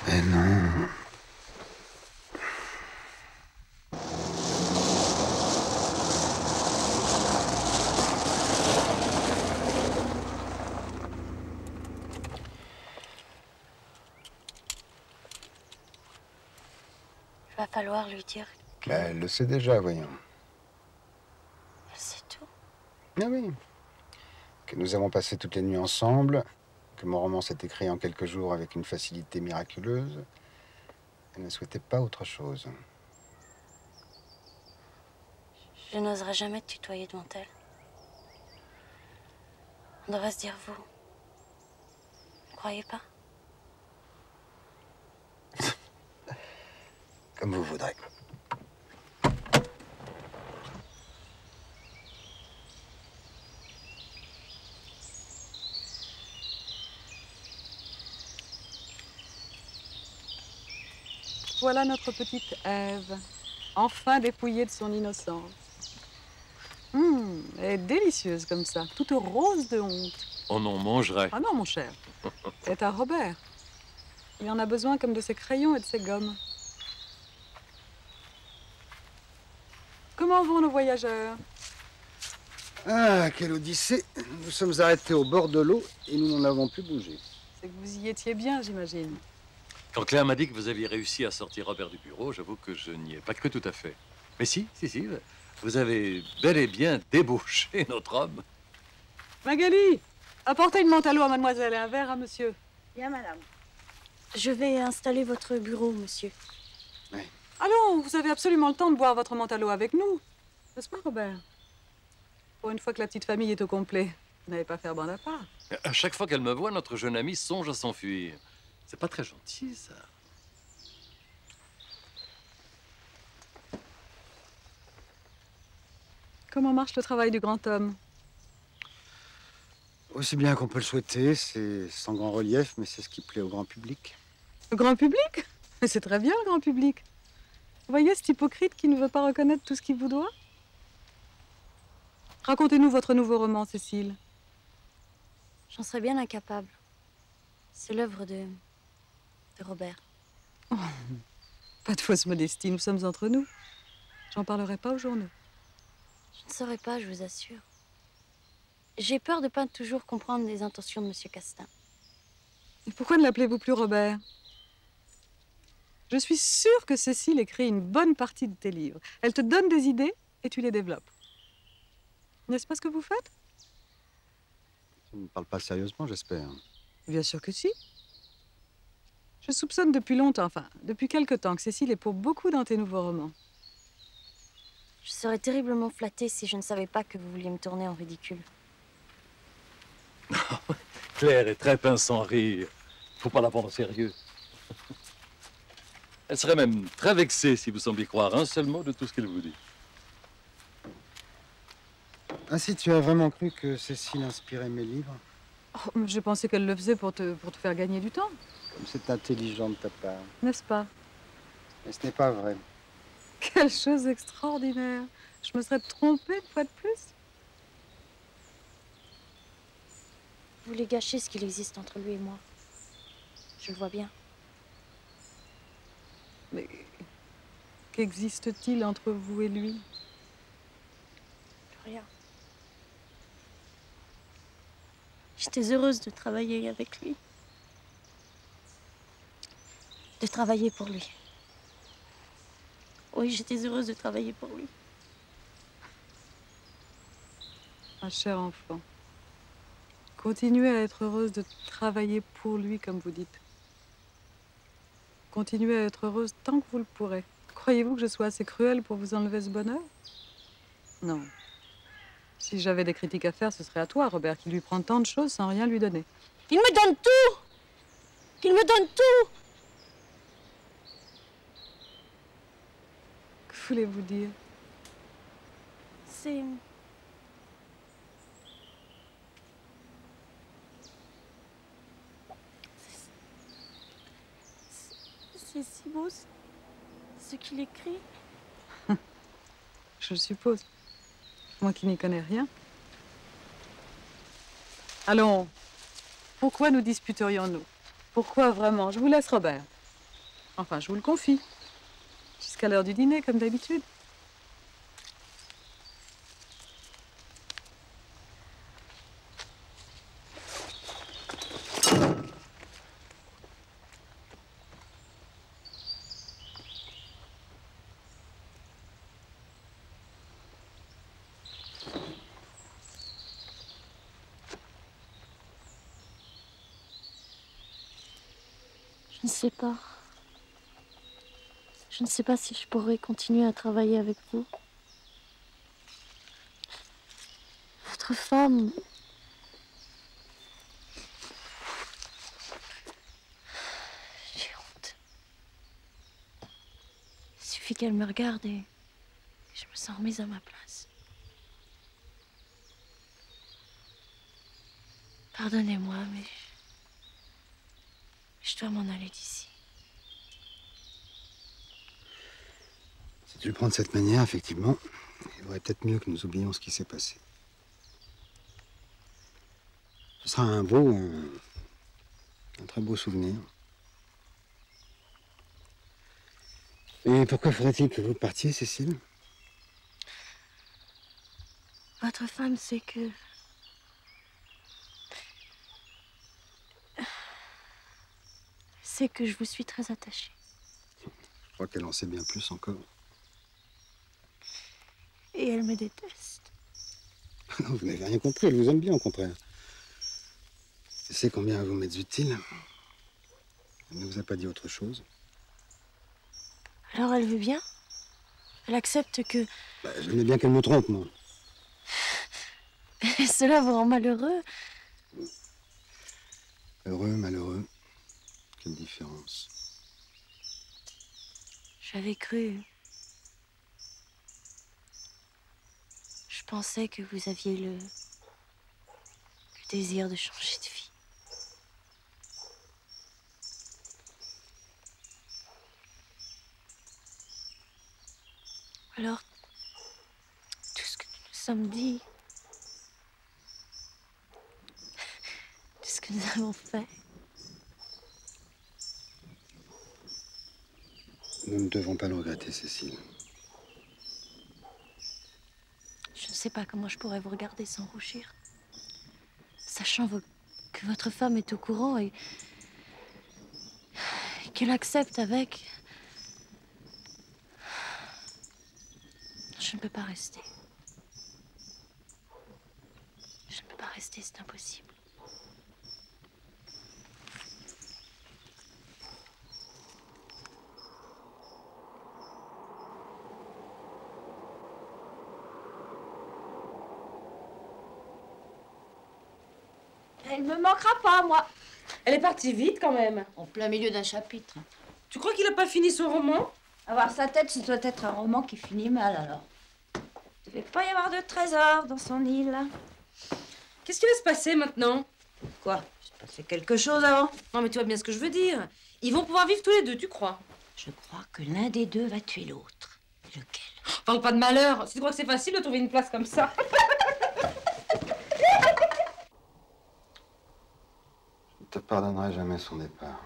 Mais non. Il va falloir lui dire. Elle le sait déjà, voyons. Elle sait tout. Ah oui. Que nous avons passé toutes les nuits ensemble, que mon roman s'est écrit en quelques jours avec une facilité miraculeuse. Elle ne souhaitait pas autre chose. Je n'oserais jamais te tutoyer devant elle. On devrait se dire vous. Vous ne croyez pas? Comme vous voudrez. Voilà notre petite Ève, enfin dépouillée de son innocence. Elle est délicieuse comme ça, toute rose de honte. On en mangerait. Ah non, mon cher. C'est à Robert. Il en a besoin comme de ses crayons et de ses gommes. Comment vont nos voyageurs? Ah, quelle odyssée. Nous sommes arrêtés au bord de l'eau et nous n'en avons plus bougé. C'est que vous y étiez bien, j'imagine. Quand Claire m'a dit que vous aviez réussi à sortir Robert du bureau, j'avoue que je n'y ai pas cru tout à fait. Mais si, vous avez bel et bien débauché notre homme. Magali, apportez une menthe à l'eau à mademoiselle et un verre à monsieur. Bien, madame. Je vais installer votre bureau, monsieur. Allons, vous avez absolument le temps de boire votre menthe à l'eau avec nous. N'est-ce pas, Robert? Pour une fois que la petite famille est au complet, vous n'allez pas faire bande à part. À chaque fois qu'elle me voit, notre jeune ami songe à s'enfuir. C'est pas très gentil, ça. Comment marche le travail du grand homme? Aussi bien qu'on peut le souhaiter, c'est sans grand relief, mais c'est ce qui plaît au grand public. Le grand public? Mais c'est très bien, le grand public. Vous voyez cet hypocrite qui ne veut pas reconnaître tout ce qu'il vous doit? Racontez-nous votre nouveau roman, Cécile. J'en serais bien incapable. C'est l'œuvre de Robert. Oh, pas de fausse modestie, nous sommes entre nous. J'en parlerai pas aux journaux. Je ne saurais pas, je vous assure. J'ai peur de ne pas toujours comprendre les intentions de Monsieur Castin. Et pourquoi ne l'appelez-vous plus Robert? Je suis sûre que Cécile écrit une bonne partie de tes livres. Elle te donne des idées et tu les développes. N'est-ce pas ce que vous faites? Tu ne me parles pas sérieusement, j'espère. Bien sûr que si. Je soupçonne depuis longtemps, enfin, depuis quelque temps, que Cécile est pour beaucoup dans tes nouveaux romans. Je serais terriblement flattée si je ne savais pas que vous vouliez me tourner en ridicule. Claire est très pince sans rire. Faut pas la prendre au sérieux. Elle serait même très vexée si vous sembliez croire un seul mot de tout ce qu'elle vous dit. Ainsi, tu as vraiment cru que Cécile inspirait mes livres? Oh, mais je pensais qu'elle le faisait pour te faire gagner du temps. Comme c'est intelligent de ta part. N'est-ce pas? Mais ce n'est pas vrai. Quelle chose extraordinaire. Je me serais trompée une fois de plus. Vous voulez gâcher ce qu'il existe entre lui et moi. Je le vois bien. Mais qu'existe-t-il entre vous et lui? Plus rien. J'étais heureuse de travailler avec lui. De travailler pour lui. Oui, j'étais heureuse de travailler pour lui. Ma chère enfant, continuez à être heureuse de travailler pour lui, comme vous dites. Continuez à être heureuse tant que vous le pourrez. Croyez-vous que je sois assez cruelle pour vous enlever ce bonheur? Non. Si j'avais des critiques à faire, ce serait à toi, Robert, qui lui prend tant de choses sans rien lui donner. Il me donne tout! Il me donne tout! Que voulez-vous dire? C'est si beau ce qu'il écrit. Je suppose. Moi qui n'y connais rien. Allons, pourquoi nous disputerions-nous? Pourquoi vraiment? Je vous laisse, Robert. Enfin, je vous le confie. Jusqu'à l'heure du dîner, comme d'habitude. Je ne sais pas. Je ne sais pas si je pourrais continuer à travailler avec vous. Votre femme... J'ai honte. Il suffit qu'elle me regarde et je me sens remise à ma place. Pardonnez-moi, mais je dois m'en aller d'ici. Si tu le prends de cette manière, effectivement, il vaudrait peut-être mieux que nous oublions ce qui s'est passé. Ce sera un très beau souvenir. Et pourquoi faudrait-il que vous partiez, Cécile? Votre femme sait que... c'est que je vous suis très attachée. Je crois qu'elle en sait bien plus encore. Et elle me déteste. Non, vous n'avez rien compris, elle vous aime bien, au contraire. Elle sait combien vous m'êtes utile. Elle ne vous a pas dit autre chose. Alors elle veut bien? Elle accepte que... J'aimais bien qu'elle me trompe, moi. Cela vous rend malheureux? Heureux, malheureux. Quelle différence. J'avais cru... Je pensais que vous aviez le désir de changer de vie. Alors, tout ce que nous nous sommes dit, tout ce que nous avons fait, Nous ne devons pas le regretter, Cécile. je ne sais pas comment je pourrais vous regarder sans rougir. Sachant que votre femme est au courant et qu'elle accepte avec... Je ne peux pas rester. Je ne peux pas rester, c'est impossible. Elle me manquera pas, moi. Elle est partie vite quand même. En plein milieu d'un chapitre. Tu crois qu'il a pas fini son roman? Avoir sa tête, ce doit être un roman qui finit mal, alors. Il devait pas y avoir de trésor dans son île. Qu'est-ce qui va se passer maintenant? Quoi? Il s'est passé quelque chose avant? Non mais tu vois bien ce que je veux dire. Ils vont pouvoir vivre tous les deux, tu crois? Je crois que l'un des deux va tuer l'autre. Lequel? Parle pas de malheur. Si tu crois que c'est facile de trouver une place comme ça. Je ne te pardonnerai jamais son départ.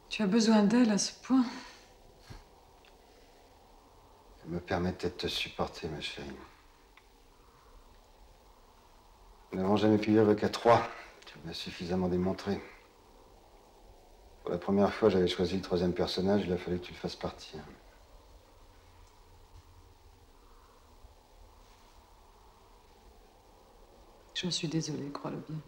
Tu as besoin d'elle à ce point? Elle me permettait de te supporter, ma chérie. Nous n'avons jamais pu vivre qu'à trois. Tu me l'as suffisamment démontré. Pour la première fois, j'avais choisi le troisième personnage, il a fallu que tu le fasses partir. J'en suis désolée, crois-le bien.